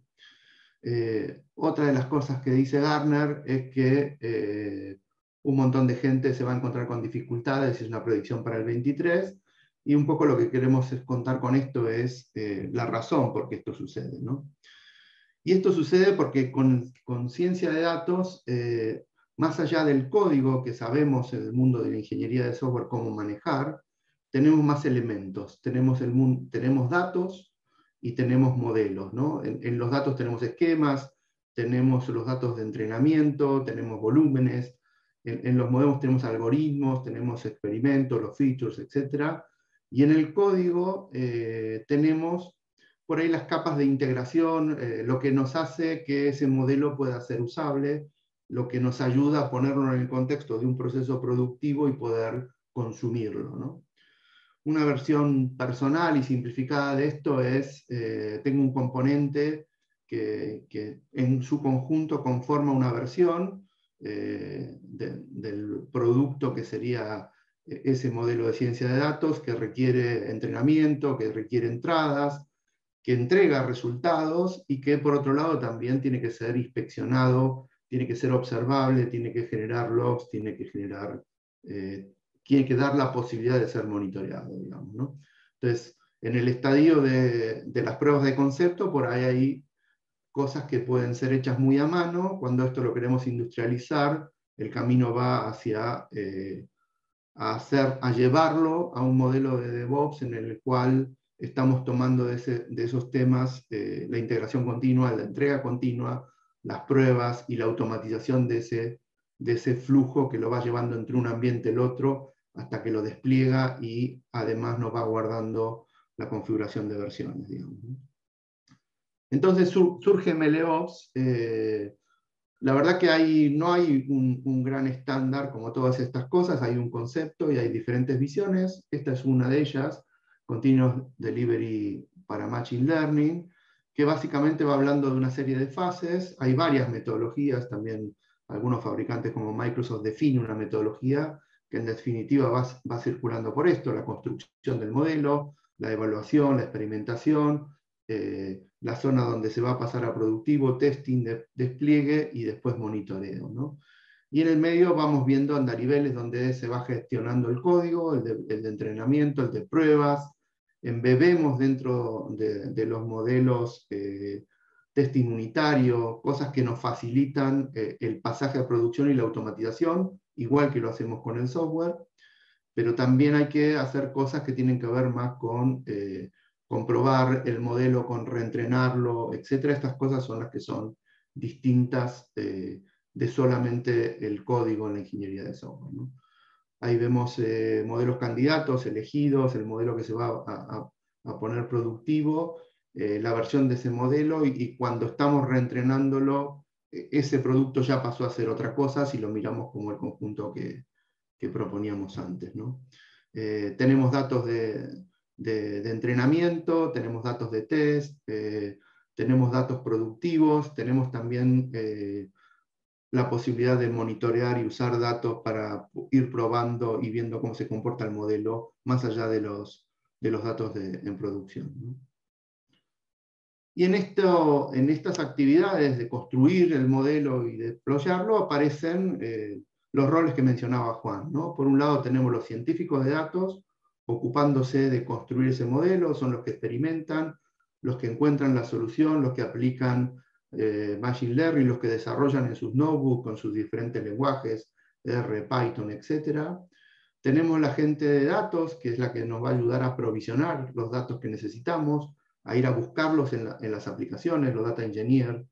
Otra de las cosas que dice Gartner es que un montón de gente se va a encontrar con dificultades, es una predicción para el 23, y un poco lo que queremos contar con esto es la razón por qué esto sucede, ¿no? Y esto sucede porque con ciencia de datos más allá del código que sabemos en el mundo de la ingeniería de software cómo manejar, tenemos más elementos. Tenemos datos y tenemos modelos, ¿no? En los datos tenemos esquemas, tenemos los datos de entrenamiento, tenemos volúmenes, en los modelos tenemos algoritmos, tenemos experimentos, los features, etc. Y en el código tenemos por ahí las capas de integración, lo que nos hace que ese modelo pueda ser usable, lo que nos ayuda a ponerlo en el contexto de un proceso productivo y poder consumirlo, ¿no? Una versión personal y simplificada de esto es, tengo un componente que en su conjunto conforma una versión del producto que sería ese modelo de ciencia de datos que requiere entrenamiento, que requiere entradas, que entrega resultados y que por otro lado también tiene que ser inspeccionado, tiene que ser observable, tiene que generar logs, tiene que dar la posibilidad de ser monitoreado, digamos, ¿no? Entonces, en el estadio de las pruebas de concepto, por ahí hay cosas que pueden ser hechas muy a mano. Cuando esto lo queremos industrializar, el camino va hacia a llevarlo a un modelo de DevOps en el cual estamos tomando de esos temas la integración continua, la entrega continua, las pruebas y la automatización de ese flujo que lo va llevando entre un ambiente y el otro hasta que lo despliega y además nos va guardando la configuración de versiones, digamos. Entonces surge MLOps. La verdad que no hay un gran estándar como todas estas cosas, hay un concepto y hay diferentes visiones. Esta es una de ellas, Continuous Delivery para Machine Learning, que básicamente va hablando de una serie de fases. Hay varias metodologías, también algunos fabricantes como Microsoft definen una metodología que en definitiva va circulando por esto: la construcción del modelo, la evaluación, la experimentación, la zona donde se va a pasar a productivo, testing, despliegue y después monitoreo, ¿no? Y en el medio vamos viendo andariveles donde se va gestionando el código, el de entrenamiento, el de pruebas, embebemos dentro de los modelos testing unitario, cosas que nos facilitan el pasaje a producción y la automatización, igual que lo hacemos con el software, pero también hay que hacer cosas que tienen que ver más con comprobar el modelo, con reentrenarlo, etc. Estas cosas son las que son distintas de solamente el código en la ingeniería de software, ¿no? Ahí vemos modelos candidatos, elegidos, el modelo que se va a poner productivo, la versión de ese modelo, y cuando estamos reentrenándolo, ese producto ya pasó a ser otra cosa si lo miramos como el conjunto que proponíamos antes, ¿no? Tenemos datos de entrenamiento, tenemos datos de test, tenemos datos productivos, tenemos también la posibilidad de monitorear y usar datos para ir probando y viendo cómo se comporta el modelo, más allá de los datos en producción, ¿no? Y en estas actividades de construir el modelo y deployarlo aparecen los roles que mencionaba Juan, ¿no? Por un lado tenemos los científicos de datos ocupándose de construir ese modelo, son los que experimentan, los que encuentran la solución, los que aplican Machine Learning, los que desarrollan en sus notebooks con sus diferentes lenguajes, R, Python, etc. Tenemos la gente de datos, que es la que nos va a ayudar a provisionar los datos que necesitamos, a ir a buscarlos en las aplicaciones, los data engineers,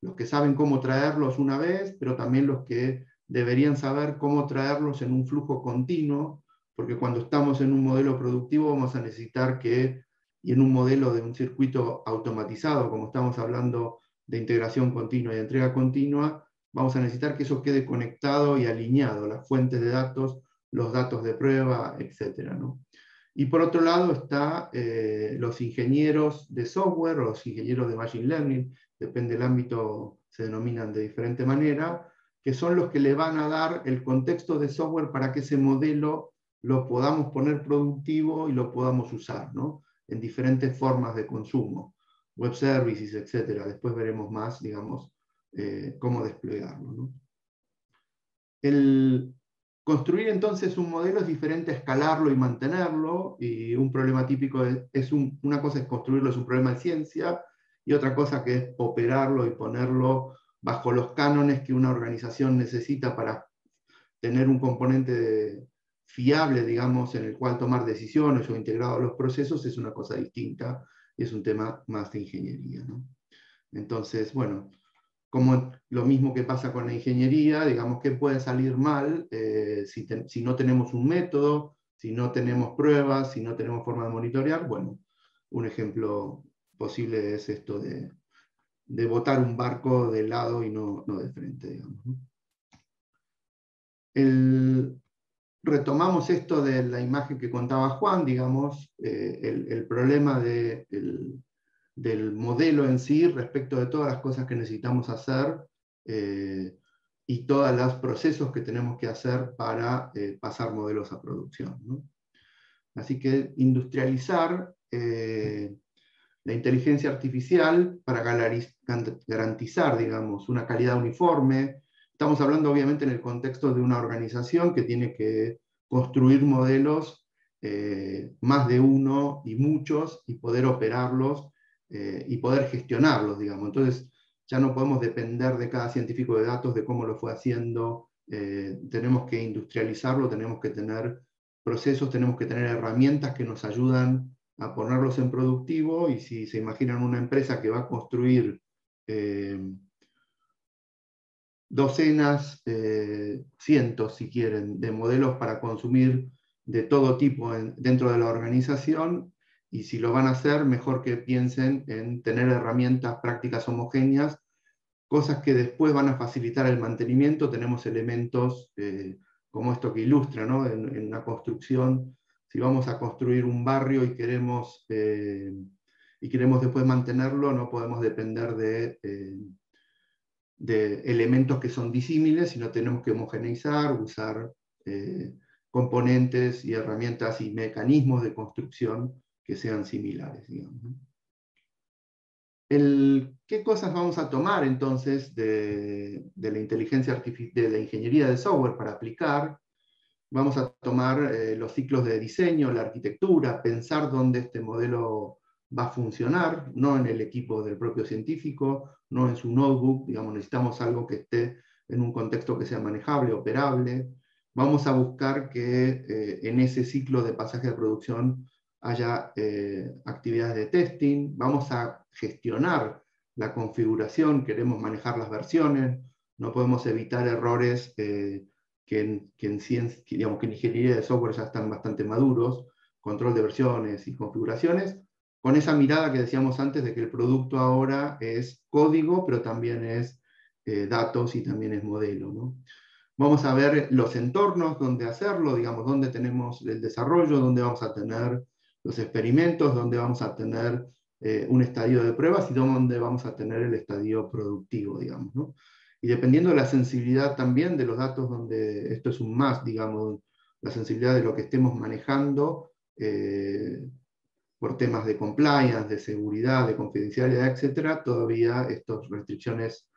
los que saben cómo traerlos una vez, pero también los que deberían saber cómo traerlos en un flujo continuo, porque cuando estamos en un modelo productivo vamos a necesitar y en un modelo de un circuito automatizado, como estamos hablando de integración continua y de entrega continua, vamos a necesitar que eso quede conectado y alineado, las fuentes de datos, los datos de prueba, etc., ¿no? Y por otro lado está los ingenieros de software o los ingenieros de Machine Learning, depende del ámbito, se denominan de diferente manera, que son los que le van a dar el contexto de software para que ese modelo lo podamos poner productivo y lo podamos usar, ¿no? En diferentes formas de consumo, web services, etc. Después veremos más, digamos, cómo desplegarlo, ¿no? Construir entonces un modelo es diferente a escalarlo y mantenerlo, y un problema típico una cosa es construirlo, es un problema de ciencia, y otra cosa que es operarlo y ponerlo bajo los cánones que una organización necesita para tener un componente fiable, digamos, en el cual tomar decisiones o integrado a los procesos, es una cosa distinta, es un tema más de ingeniería, ¿no? Entonces, bueno, como lo mismo que pasa con la ingeniería, digamos que puede salir mal si no tenemos un método, si no tenemos pruebas, si no tenemos forma de monitorear. Bueno, un ejemplo posible es esto de botar un barco de lado y no de frente, digamos, ¿no? Retomamos esto de la imagen que contaba Juan, digamos, el problema del modelo en sí respecto de todas las cosas que necesitamos hacer y todos los procesos que tenemos que hacer para pasar modelos a producción, ¿no? Así que industrializar la inteligencia artificial para garantizar, digamos, una calidad uniforme. Estamos hablando obviamente en el contexto de una organización que tiene que construir modelos, más de uno y muchos, y poder operarlos y poder gestionarlos, digamos. Entonces ya no podemos depender de cada científico de datos, de cómo lo fue haciendo. Tenemos que industrializarlo, tenemos que tener procesos, tenemos que tener herramientas que nos ayudan a ponerlos en productivo, y si se imaginan una empresa que va a construir docenas, cientos si quieren, de modelos para consumir de todo tipo dentro de la organización, y si lo van a hacer, mejor que piensen en tener herramientas prácticas homogéneas, cosas que después van a facilitar el mantenimiento. Tenemos elementos como esto que ilustra, ¿no? En una construcción, si vamos a construir un barrio y queremos después mantenerlo, no podemos depender de elementos que son disímiles, sino tenemos que homogeneizar, usar componentes y herramientas y mecanismos de construcción que sean similares, digamos, ¿no? ¿Qué cosas vamos a tomar entonces de la inteligencia artificial, de la ingeniería de software para aplicar? Vamos a tomar los ciclos de diseño, la arquitectura, pensar dónde este modelo va a funcionar, no en el equipo del propio científico, no en su notebook, digamos, necesitamos algo que esté en un contexto que sea manejable, operable. Vamos a buscar que en ese ciclo de pasaje de producción haya actividades de testing. Vamos a gestionar la configuración, queremos manejar las versiones, no podemos evitar errores que en ingeniería de software ya están bastante maduros, control de versiones y configuraciones, con esa mirada que decíamos antes de que el producto ahora es código, pero también es datos y también es modelo, ¿no? Vamos a ver los entornos donde hacerlo, digamos, donde tenemos el desarrollo, donde vamos a tener los experimentos, donde vamos a tener un estadio de pruebas y donde vamos a tener el estadio productivo, digamos, ¿no? Y dependiendo de la sensibilidad también de los datos, donde esto es un más, digamos, la sensibilidad de lo que estemos manejando, por temas de compliance, de seguridad, de confidencialidad, etc., todavía estas restricciones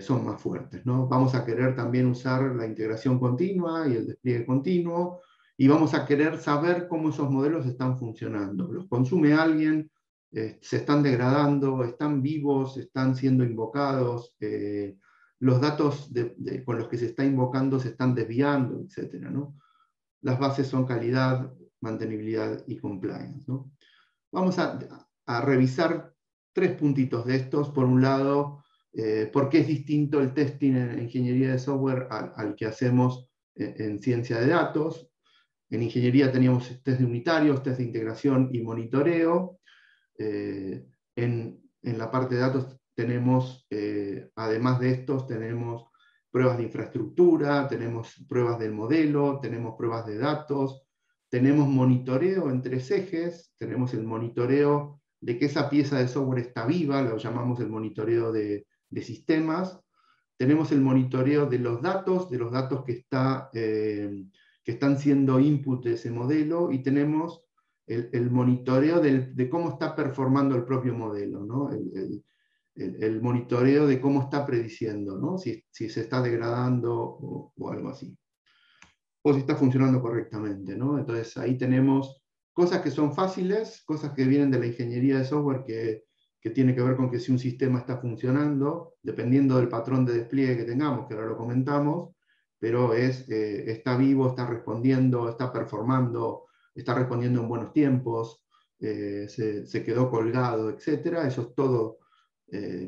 son más fuertes, ¿no? Vamos a querer también usar la integración continua y el despliegue continuo, y vamos a querer saber cómo esos modelos están funcionando. ¿Los consume alguien? ¿Se están degradando? ¿Están vivos? ¿Están siendo invocados? Los datos con los que se está invocando se están desviando, etcétera, ¿no? Las bases son calidad, mantenibilidad y compliance, ¿no? Vamos a revisar 3 puntitos de estos. Por un lado, por qué es distinto el testing en ingeniería de software al que hacemos en ciencia de datos. En ingeniería teníamos test de unitarios, test de integración y monitoreo. En la parte de datos tenemos, además de estos, tenemos pruebas de infraestructura, tenemos pruebas del modelo, tenemos pruebas de datos, tenemos monitoreo en 3 ejes, tenemos el monitoreo de que esa pieza de software está viva, lo llamamos el monitoreo de sistemas, tenemos el monitoreo de los datos que están siendo input de ese modelo, y tenemos el monitoreo de cómo está performando el propio modelo, ¿no? El monitoreo de cómo está prediciendo, ¿no? Si se está degradando o algo así, o si está funcionando correctamente, ¿no? Entonces ahí tenemos cosas que son fáciles, cosas que vienen de la ingeniería de software que que tiene que ver con que si un sistema está funcionando, dependiendo del patrón de despliegue que tengamos, que ahora lo comentamos, pero está vivo, está respondiendo, está performando, está respondiendo en buenos tiempos, se quedó colgado, etc. Eso es todo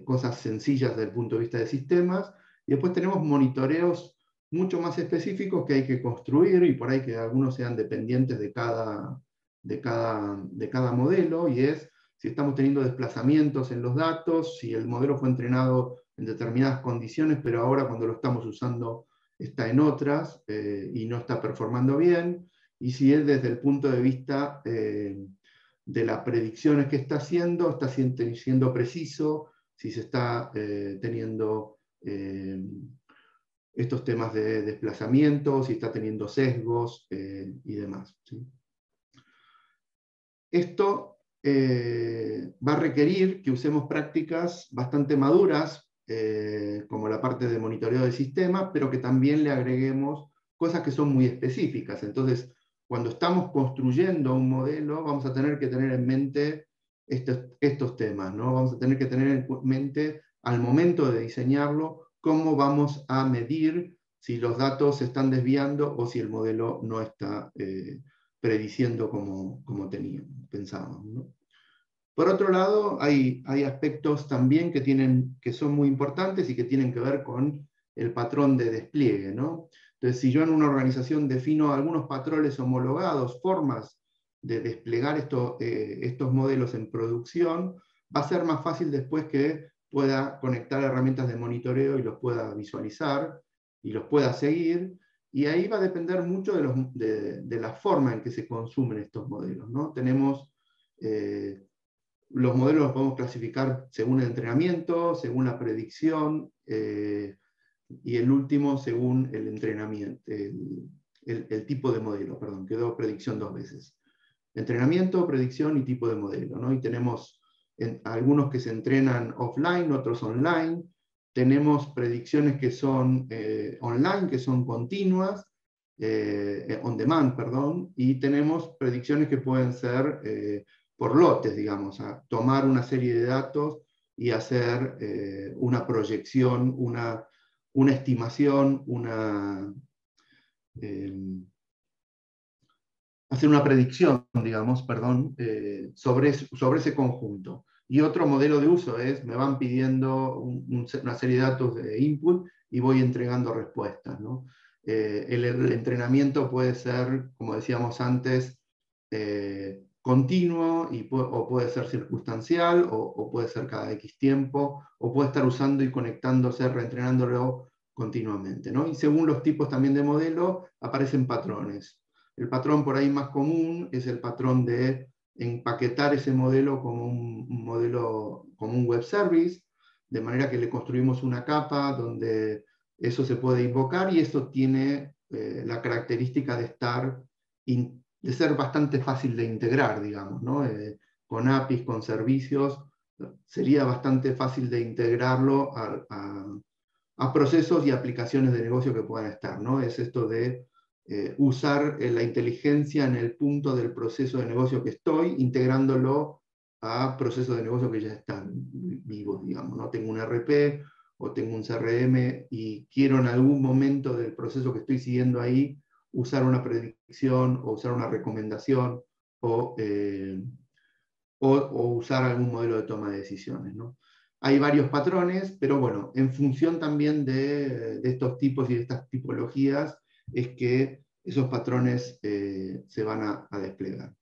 cosas sencillas desde el punto de vista de sistemas. Y después tenemos monitoreos mucho más específicos que hay que construir, y por ahí que algunos sean dependientes de cada modelo, y es si estamos teniendo desplazamientos en los datos, si el modelo fue entrenado en determinadas condiciones, pero ahora cuando lo estamos usando está en otras y no está performando bien, y si es desde el punto de vista de las predicciones que está haciendo, siendo preciso, si se está teniendo estos temas de desplazamiento, si está teniendo sesgos y demás, ¿sí? Esto va a requerir que usemos prácticas bastante maduras, como la parte de monitoreo de sistemas, pero que también le agreguemos cosas que son muy específicas. Entonces, cuando estamos construyendo un modelo, vamos a tener que tener en mente estos temas, ¿no? Vamos a tener que tener en mente, al momento de diseñarlo, cómo vamos a medir si los datos se están desviando o si el modelo no está prediciendo como pensábamos, ¿no? Por otro lado, hay aspectos también que son muy importantes y que tienen que ver con el patrón de despliegue, ¿no? Entonces, si yo en una organización defino algunos patrones homologados, formas de desplegar estos modelos en producción, va a ser más fácil después que pueda conectar herramientas de monitoreo y los pueda visualizar y los pueda seguir. Y ahí va a depender mucho de la forma en que se consumen estos modelos, ¿no? Tenemos los modelos los podemos clasificar según el entrenamiento, según la predicción, y el último según el entrenamiento, el tipo de modelo, perdón, quedó predicción dos veces. Entrenamiento, predicción y tipo de modelo, ¿no? Y tenemos algunos que se entrenan offline, otros online. Tenemos predicciones que son online, que son continuas, on demand, perdón, y tenemos predicciones que pueden ser por lotes, digamos, a tomar una serie de datos y hacer una proyección, una estimación, hacer una predicción, digamos, perdón, sobre ese conjunto. Y otro modelo de uso es, me van pidiendo una serie de datos de input y voy entregando respuestas, ¿no? El entrenamiento puede ser, como decíamos antes, continuo, o puede ser circunstancial, o puede ser cada X tiempo, o puede estar usando y conectándose, reentrenándolo continuamente, ¿no? Y según los tipos también de modelo, aparecen patrones. El patrón por ahí más común es el patrón de empaquetar ese modelo como un modelo, como un web service, de manera que le construimos una capa donde eso se puede invocar, y eso tiene la característica de ser bastante fácil de integrar, digamos, ¿no? Con APIs, con servicios, sería bastante fácil de integrarlo a procesos y aplicaciones de negocio que puedan estar, ¿no? Es esto de usar la inteligencia en el punto del proceso de negocio que estoy, integrándolo a procesos de negocio que ya están vivos, digamos, ¿no? Tengo un RP o tengo un CRM y quiero en algún momento del proceso que estoy siguiendo ahí usar una predicción o usar una recomendación o usar algún modelo de toma de decisiones, ¿no? Hay varios patrones, pero bueno, en función también de estos tipos y de estas tipologías es que esos patrones se van a desplegar.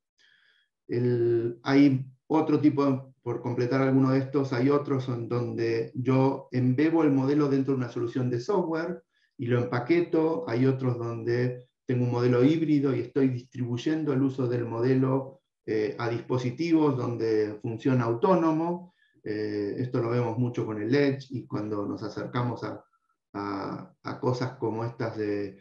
Hay otro tipo, por completar alguno de estos, hay otros en donde yo embebo el modelo dentro de una solución de software y lo empaqueto. Hay otros donde tengo un modelo híbrido y estoy distribuyendo el uso del modelo a dispositivos donde funciona autónomo. Esto lo vemos mucho con el Edge, y cuando nos acercamos a cosas como estas de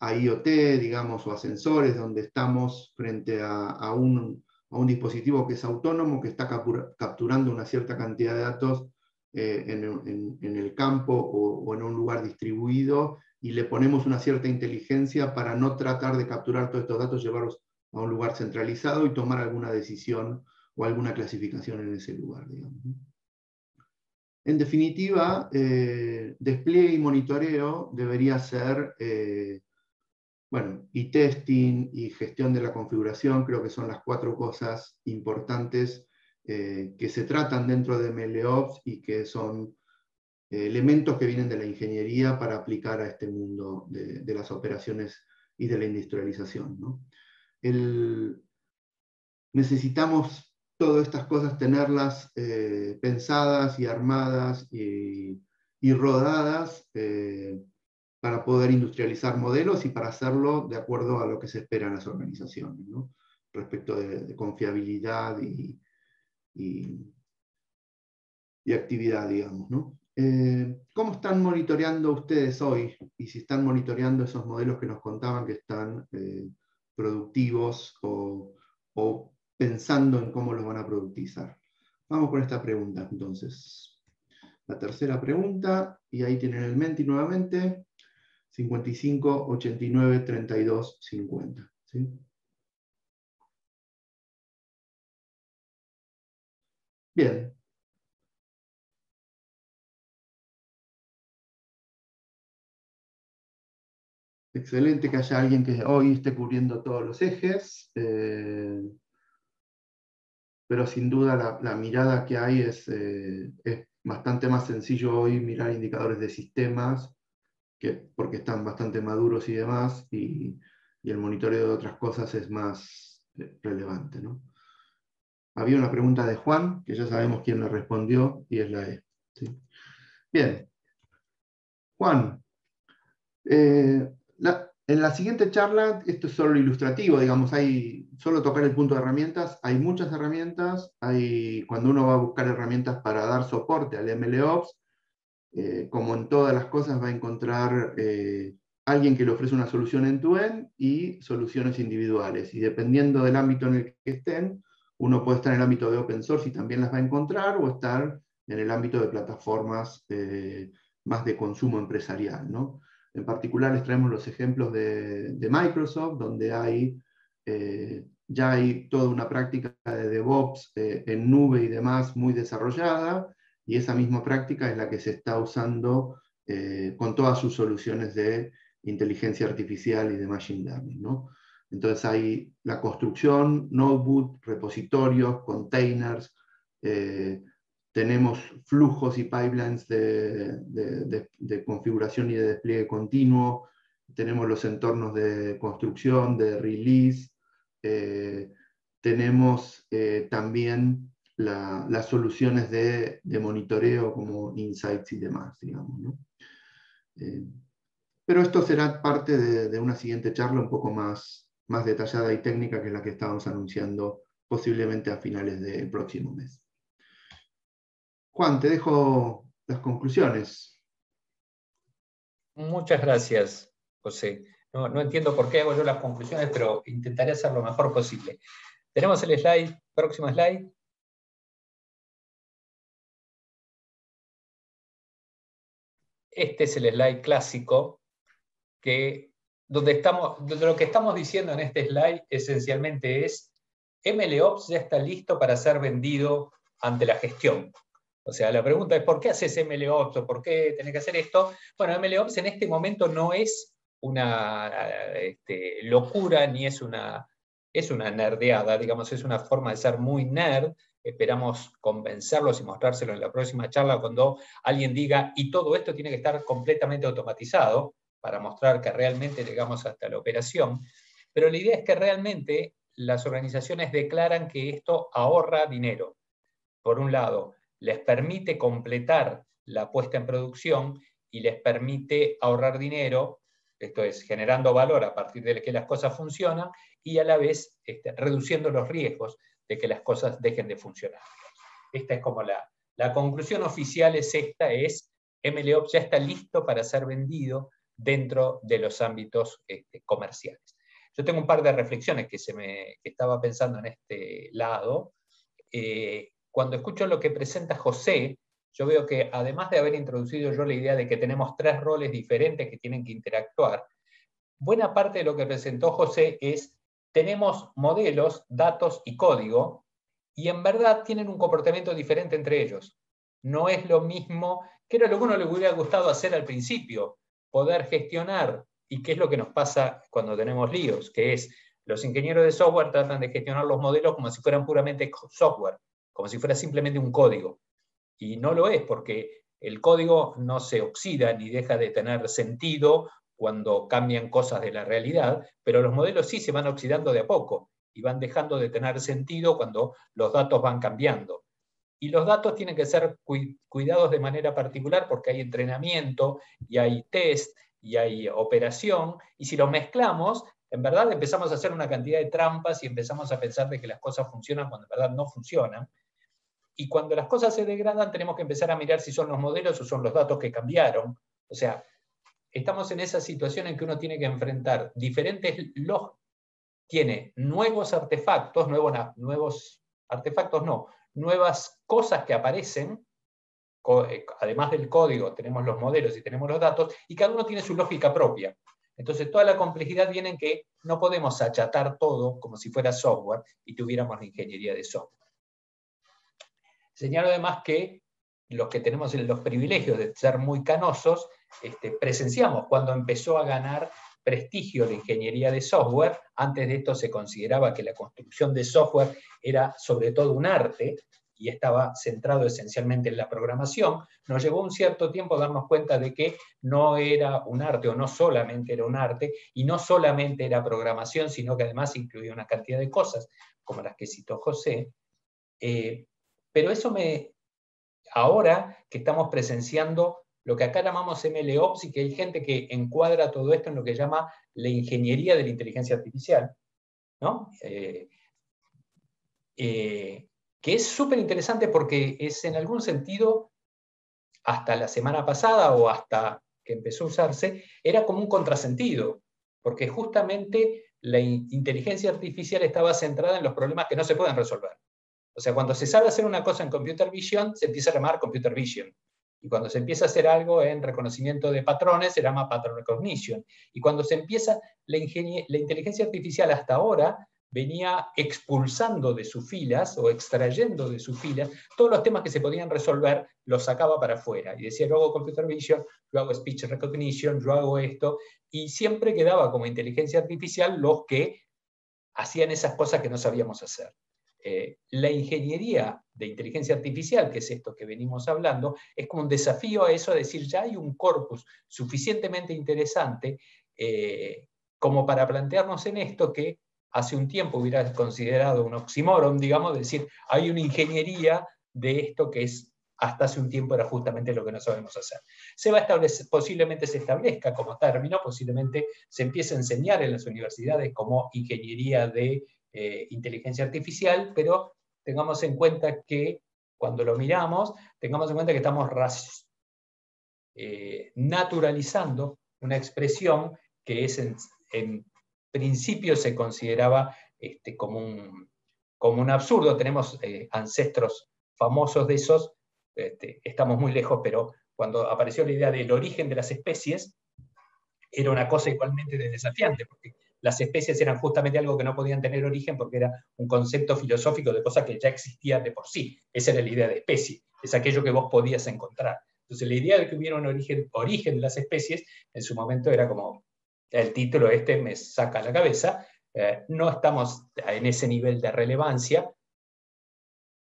a IoT, digamos, o a sensores, donde estamos frente a un dispositivo que es autónomo, que está capturando una cierta cantidad de datos en el campo o en un lugar distribuido, y le ponemos una cierta inteligencia para no tratar de capturar todos estos datos, llevarlos a un lugar centralizado y tomar alguna decisión alguna clasificación en ese lugar, digamos, ¿no? En definitiva, despliegue y monitoreo debería ser, bueno, y testing y gestión de la configuración, creo que son las 4 cosas importantes que se tratan dentro de MLOps y que son elementos que vienen de la ingeniería para aplicar a este mundo de las operaciones y de la industrialización, ¿no? Necesitamos todas estas cosas tenerlas pensadas y armadas y rodadas para poder industrializar modelos y para hacerlo de acuerdo a lo que se espera en las organizaciones, ¿no? Respecto de confiabilidad y actividad, digamos, ¿no? ¿Cómo están monitoreando ustedes hoy? Y si están monitoreando esos modelos que nos contaban que están productivos o pensando en cómo los van a productizar. Vamos con esta pregunta, entonces. La tercera pregunta, y ahí tienen el Menti nuevamente, 55 89 32 50. ¿Sí? Bien. Excelente que haya alguien que hoy esté cubriendo todos los ejes, pero sin duda la mirada que hay es bastante más sencillo hoy mirar indicadores de sistemas, porque están bastante maduros y demás, y el monitoreo de otras cosas es más relevante, ¿no? Había una pregunta de Juan, que ya sabemos quién la respondió, y es la E. ¿Sí? Bien. Juan, en la siguiente charla, esto es solo ilustrativo, digamos, hay solo tocar el punto de herramientas, hay muchas herramientas, cuando uno va a buscar herramientas para dar soporte al MLOps, como en todas las cosas va a encontrar alguien que le ofrece una solución end-to-end y soluciones individuales, y dependiendo del ámbito en el que estén, uno puede estar en el ámbito de open source y también las va a encontrar, o estar en el ámbito de plataformas más de consumo empresarial, ¿no? En particular les traemos los ejemplos de Microsoft, donde ya hay toda una práctica de DevOps en nube y demás muy desarrollada, y esa misma práctica es la que se está usando con todas sus soluciones de inteligencia artificial y de machine learning, ¿no? Entonces hay la construcción, notebook, repositorios, containers, tenemos flujos y pipelines de configuración y de despliegue continuo, tenemos los entornos de construcción, de release, tenemos también las soluciones de monitoreo como Insights y demás, digamos, ¿no? Pero esto será parte de una siguiente charla un poco más detallada y técnica, que es la que estamos anunciando posiblemente a finales del próximo mes. Juan, te dejo las conclusiones. Muchas gracias, José. No entiendo por qué hago yo las conclusiones, pero intentaré hacer lo mejor posible. Tenemos el slide, próximo slide. Este es el slide clásico, donde lo que estamos diciendo en este slide esencialmente es: MLOps ya está listo para ser vendido ante la gestión. O sea, la pregunta es: ¿por qué haces MLOps o por qué tenés que hacer esto? Bueno, MLOps en este momento no es una locura ni es una nerdeada, digamos, es una forma de ser muy nerd. Esperamos convencerlos y mostrárselo en la próxima charla, cuando alguien diga: y todo esto tiene que estar completamente automatizado, para mostrar que realmente llegamos hasta la operación. Pero la idea es que realmente las organizaciones declaran que esto ahorra dinero. Por un lado, les permite completar la puesta en producción y les permite ahorrar dinero, esto es, generando valor a partir de que las cosas funcionan, y a la vez reduciendo los riesgos de que las cosas dejen de funcionar. Esta es como la conclusión oficial, es esta: MLOps ya está listo para ser vendido dentro de los ámbitos comerciales. Yo tengo un par de reflexiones que estaba pensando en este lado. Cuando escucho lo que presenta José, yo veo que, además de haber introducido yo la idea de que tenemos 3 roles diferentes que tienen que interactuar, buena parte de lo que presentó José es: tenemos modelos, datos y código, y en verdad tienen un comportamiento diferente entre ellos. No es lo mismo, que era lo que uno le hubiera gustado hacer al principio, poder gestionar, y qué es lo que nos pasa cuando tenemos líos, que es, los ingenieros de software tratan de gestionar los modelos como si fueran puramente software, como si fuera simplemente un código. Y no lo es, porque el código no se oxida ni deja de tener sentido cuando cambian cosas de la realidad, pero los modelos sí se van oxidando de a poco y van dejando de tener sentido cuando los datos van cambiando. Y los datos tienen que ser cuidados de manera particular porque hay entrenamiento y hay test y hay operación, y si los mezclamos, en verdad empezamos a hacer una cantidad de trampas y empezamos a pensar de que las cosas funcionan cuando en verdad no funcionan. Y cuando las cosas se degradan, tenemos que empezar a mirar si son los modelos o son los datos que cambiaron. O sea, estamos en esa situación en que uno tiene que enfrentar diferentes tiene nuevos artefactos, nuevas cosas que aparecen, además del código tenemos los modelos y tenemos los datos, y cada uno tiene su lógica propia. Entonces toda la complejidad viene en que no podemos achatar todo como si fuera software y tuviéramos la ingeniería de software. Señalo además que los que tenemos los privilegios de ser muy canosos, presenciamos cuando empezó a ganar prestigio la ingeniería de software. Antes de esto se consideraba que la construcción de software era sobre todo un arte y estaba centrado esencialmente en la programación. Nos llevó un cierto tiempo a darnos cuenta de que no era un arte, o no solamente era un arte, y no solamente era programación, sino que además incluía una cantidad de cosas, como las que citó José. Pero eso ahora que estamos presenciando lo que acá llamamos MLOps, y que hay gente que encuadra todo esto en lo que llama la ingeniería de la inteligencia artificial, ¿no? Que es súper interesante porque es en algún sentido, hasta la semana pasada o hasta que empezó a usarse, era como un contrasentido, porque justamente la inteligencia artificial estaba centrada en los problemas que no se pueden resolver. O sea, cuando se sabe hacer una cosa en computer vision, se empieza a llamar computer vision. Y cuando se empieza a hacer algo en reconocimiento de patrones, se llama pattern recognition. Y cuando se empieza, la inteligencia artificial hasta ahora venía expulsando de sus filas o extrayendo de sus filas todos los temas que se podían resolver, los sacaba para afuera. Y decía, yo hago computer vision, yo hago speech recognition, yo hago esto. Y siempre quedaba como inteligencia artificial los que hacían esas cosas que no sabíamos hacer. La ingeniería de inteligencia artificial, que es esto que venimos hablando, es como un desafío a eso, a decir, ya hay un corpus suficientemente interesante como para plantearnos en esto que hace un tiempo hubiera considerado un oxímoron, digamos, decir, hay una ingeniería de esto que es hasta hace un tiempo era justamente lo que no sabemos hacer. Se va a establecer, posiblemente se establezca como término, posiblemente se empiece a enseñar en las universidades como ingeniería de inteligencia artificial, pero tengamos en cuenta que cuando lo miramos, tengamos en cuenta que estamos naturalizando una expresión que es en principio se consideraba como un absurdo. Tenemos ancestros famosos de esos, estamos muy lejos, pero cuando apareció la idea del origen de las especies, era una cosa igualmente desafiante, porque las especies eran justamente algo que no podían tener origen porque era un concepto filosófico de cosas que ya existían de por sí. Esa era la idea de especie, es aquello que vos podías encontrar. Entonces la idea de que hubiera un origen de las especies, en su momento era como, el título me saca la cabeza, no estamos en ese nivel de relevancia,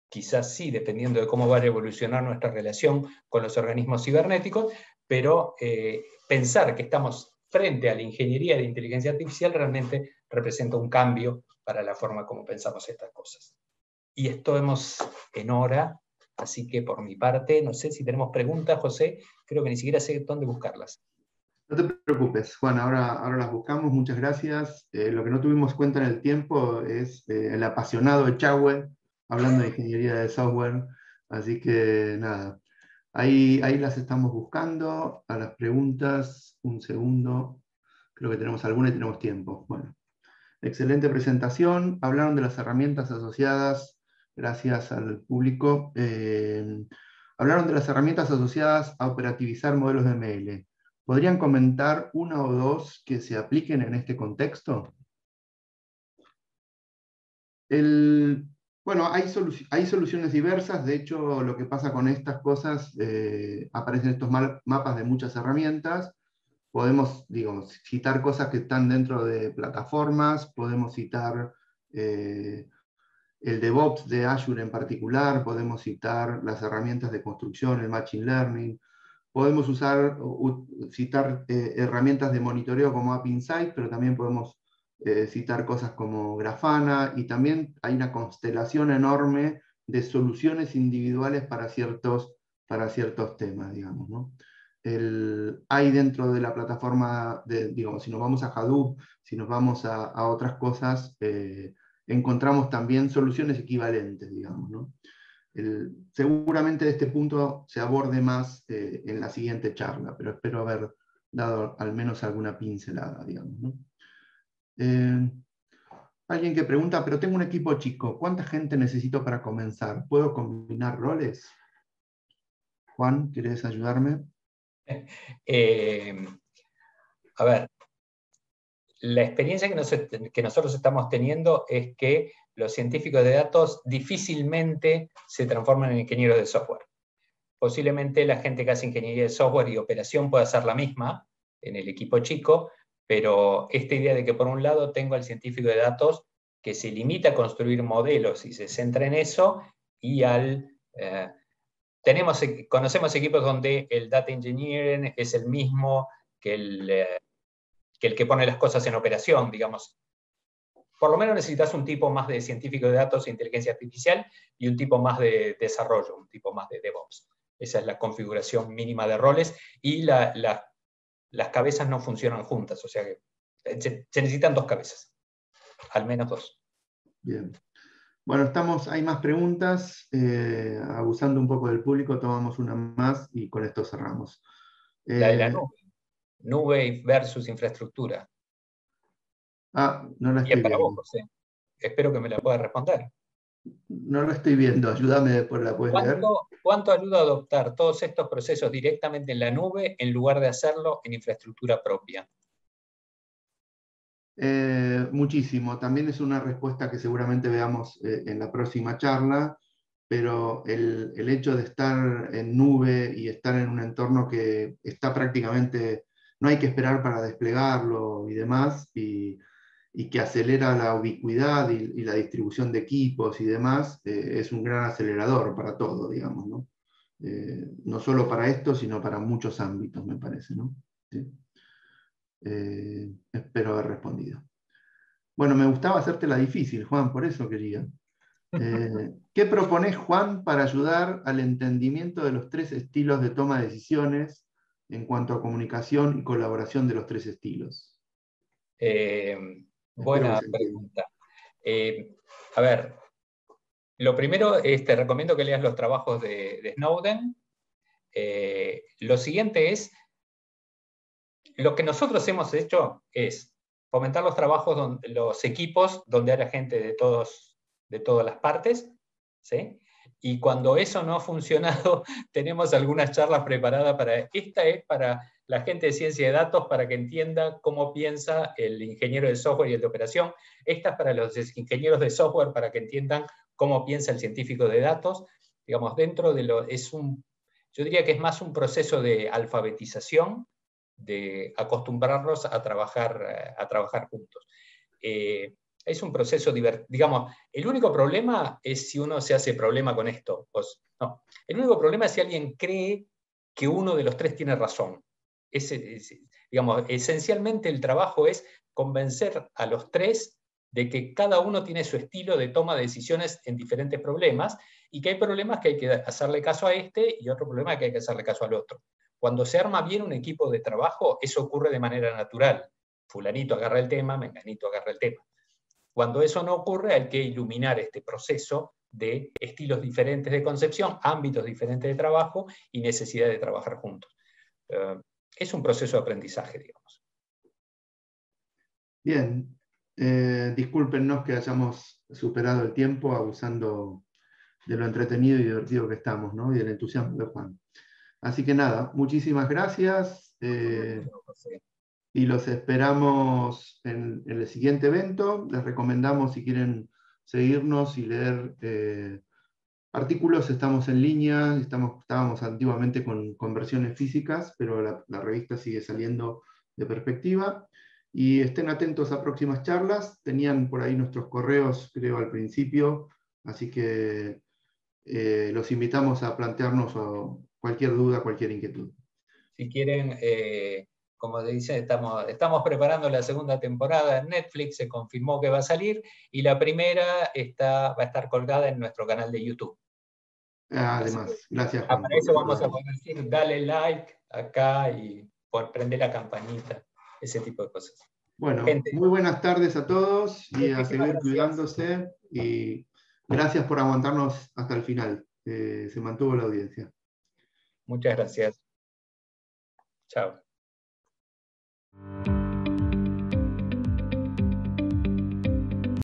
quizás sí, dependiendo de cómo va a evolucionar nuestra relación con los organismos cibernéticos, pero pensar que estamos frente a la ingeniería de inteligencia artificial realmente representa un cambio para la forma como pensamos estas cosas. Y estamos en hora, así que por mi parte, no sé si tenemos preguntas, José, creo que ni siquiera sé dónde buscarlas. No te preocupes, Juan, ahora las buscamos, muchas gracias. Lo que no tuvimos cuenta en el tiempo es el apasionado Echagüe, hablando de ingeniería de software, así que nada, ahí las estamos buscando, a las preguntas, un segundo, creo que tenemos alguna y tenemos tiempo. Bueno, excelente presentación, hablaron de las herramientas asociadas, gracias al público, hablaron de las herramientas asociadas a operativizar modelos de ML. ¿Podrían comentar una o dos que se apliquen en este contexto? Bueno, hay soluciones diversas. De hecho, lo que pasa con estas cosas, aparecen estos mapas de muchas herramientas. Podemos, digo, citar cosas que están dentro de plataformas, podemos citar el DevOps de Azure en particular, podemos citar las herramientas de construcción, el Machine Learning, podemos citar herramientas de monitoreo como App Insight, pero también podemos citar cosas como Grafana, y también hay una constelación enorme de soluciones individuales para ciertos temas, digamos, ¿no? Hay dentro de la plataforma, digamos, si nos vamos a Hadoop, si nos vamos a otras cosas, encontramos también soluciones equivalentes, digamos, ¿no? Seguramente de este punto se aborde más en la siguiente charla, pero espero haber dado al menos alguna pincelada, digamos, ¿no? Alguien que pregunta, pero tengo un equipo chico, ¿cuánta gente necesito para comenzar? ¿Puedo combinar roles? Juan, ¿querés ayudarme? A ver, la experiencia que nosotros estamos teniendo es que los científicos de datos difícilmente se transforman en ingenieros de software. Posiblemente la gente que hace ingeniería de software y operación pueda hacer la misma en el equipo chico, pero esta idea de que por un lado tengo al científico de datos que se limita a construir modelos y se centra en eso, y conocemos equipos donde el data engineering es el mismo que el que pone las cosas en operación, digamos. Por lo menos necesitas un tipo más de científico de datos e inteligencia artificial y un tipo más de desarrollo, un tipo más de DevOps. Esa es la configuración mínima de roles, y las cabezas no funcionan juntas, o sea que se necesitan dos cabezas, al menos dos. Bien. Bueno, hay más preguntas. Abusando un poco del público, tomamos una más y con esto cerramos. La de la nube versus infraestructura. No la Y es estoy para vos, viendo. José. Espero que me la puedas responder. No la estoy viendo, ayúdame, después la puedes leer. ¿Cuánto ayuda a adoptar todos estos procesos directamente en la nube en lugar de hacerlo en infraestructura propia? Muchísimo. También es una respuesta que seguramente veamos en la próxima charla, pero el hecho de estar en nube y estar en un entorno que está prácticamente, no hay que esperar para desplegarlo y demás, y que acelera la ubicuidad y la distribución de equipos y demás, es un gran acelerador para todo, digamos, ¿no? No solo para esto, sino para muchos ámbitos, me parece, ¿no? ¿Sí? Espero haber respondido. Bueno, me gustaba hacértela difícil, Juan, por eso quería. ¿Qué propones, Juan, para ayudar al entendimiento de los 3 estilos de toma de decisiones en cuanto a comunicación y colaboración de los 3 estilos? Buena pregunta. A ver, lo primero es, te recomiendo que leas los trabajos de Snowden. Lo siguiente es, lo que nosotros hemos hecho es fomentar los trabajos, los equipos donde haya gente de todas las partes, ¿sí? Y cuando eso no ha funcionado, tenemos algunas charlas preparadas esta es para la gente de ciencia de datos, para que entienda cómo piensa el ingeniero de software y el de operación. Esta es para los ingenieros de software, para que entiendan cómo piensa el científico de datos. Digamos, yo diría que es más un proceso de alfabetización, de acostumbrarlos a trabajar juntos. Es un proceso divertido. Digamos, el único problema es si uno se hace problema con esto. No. El único problema es si alguien cree que uno de los 3 tiene razón. Digamos, esencialmente el trabajo es convencer a los 3 de que cada uno tiene su estilo de toma de decisiones en diferentes problemas, y que hay problemas que hay que hacerle caso a este y otro problema que hay que hacerle caso al otro. Cuando se arma bien un equipo de trabajo, eso ocurre de manera natural. Fulanito agarra el tema, menganito agarra el tema. Cuando eso no ocurre, hay que iluminar este proceso de estilos diferentes de concepción, ámbitos diferentes de trabajo y necesidad de trabajar juntos. Es un proceso de aprendizaje, digamos. Bien. Discúlpennos que hayamos superado el tiempo abusando de lo entretenido y divertido que estamos, ¿no? Y del entusiasmo de Juan. Así que nada, muchísimas gracias. Y los esperamos en el siguiente evento. Les recomendamos, si quieren seguirnos y leer artículos. Estamos en línea, estábamos antiguamente con versiones físicas, pero la revista sigue saliendo de Perspectiva. Y estén atentos a próximas charlas. Tenían por ahí nuestros correos, creo, al principio, así que los invitamos a plantearnos cualquier duda, cualquier inquietud. Si quieren, como dicen, estamos preparando la segunda temporada en Netflix, se confirmó que va a salir, y la primera va a estar colgada en nuestro canal de YouTube. Además, gracias, Juan. Para eso vamos a poder decir, dale like acá y prender la campanita, ese tipo de cosas. Bueno, gente, muy buenas tardes a todos y a seguir cuidándose, y gracias por aguantarnos hasta el final. Se mantuvo la audiencia. Muchas gracias. Chao.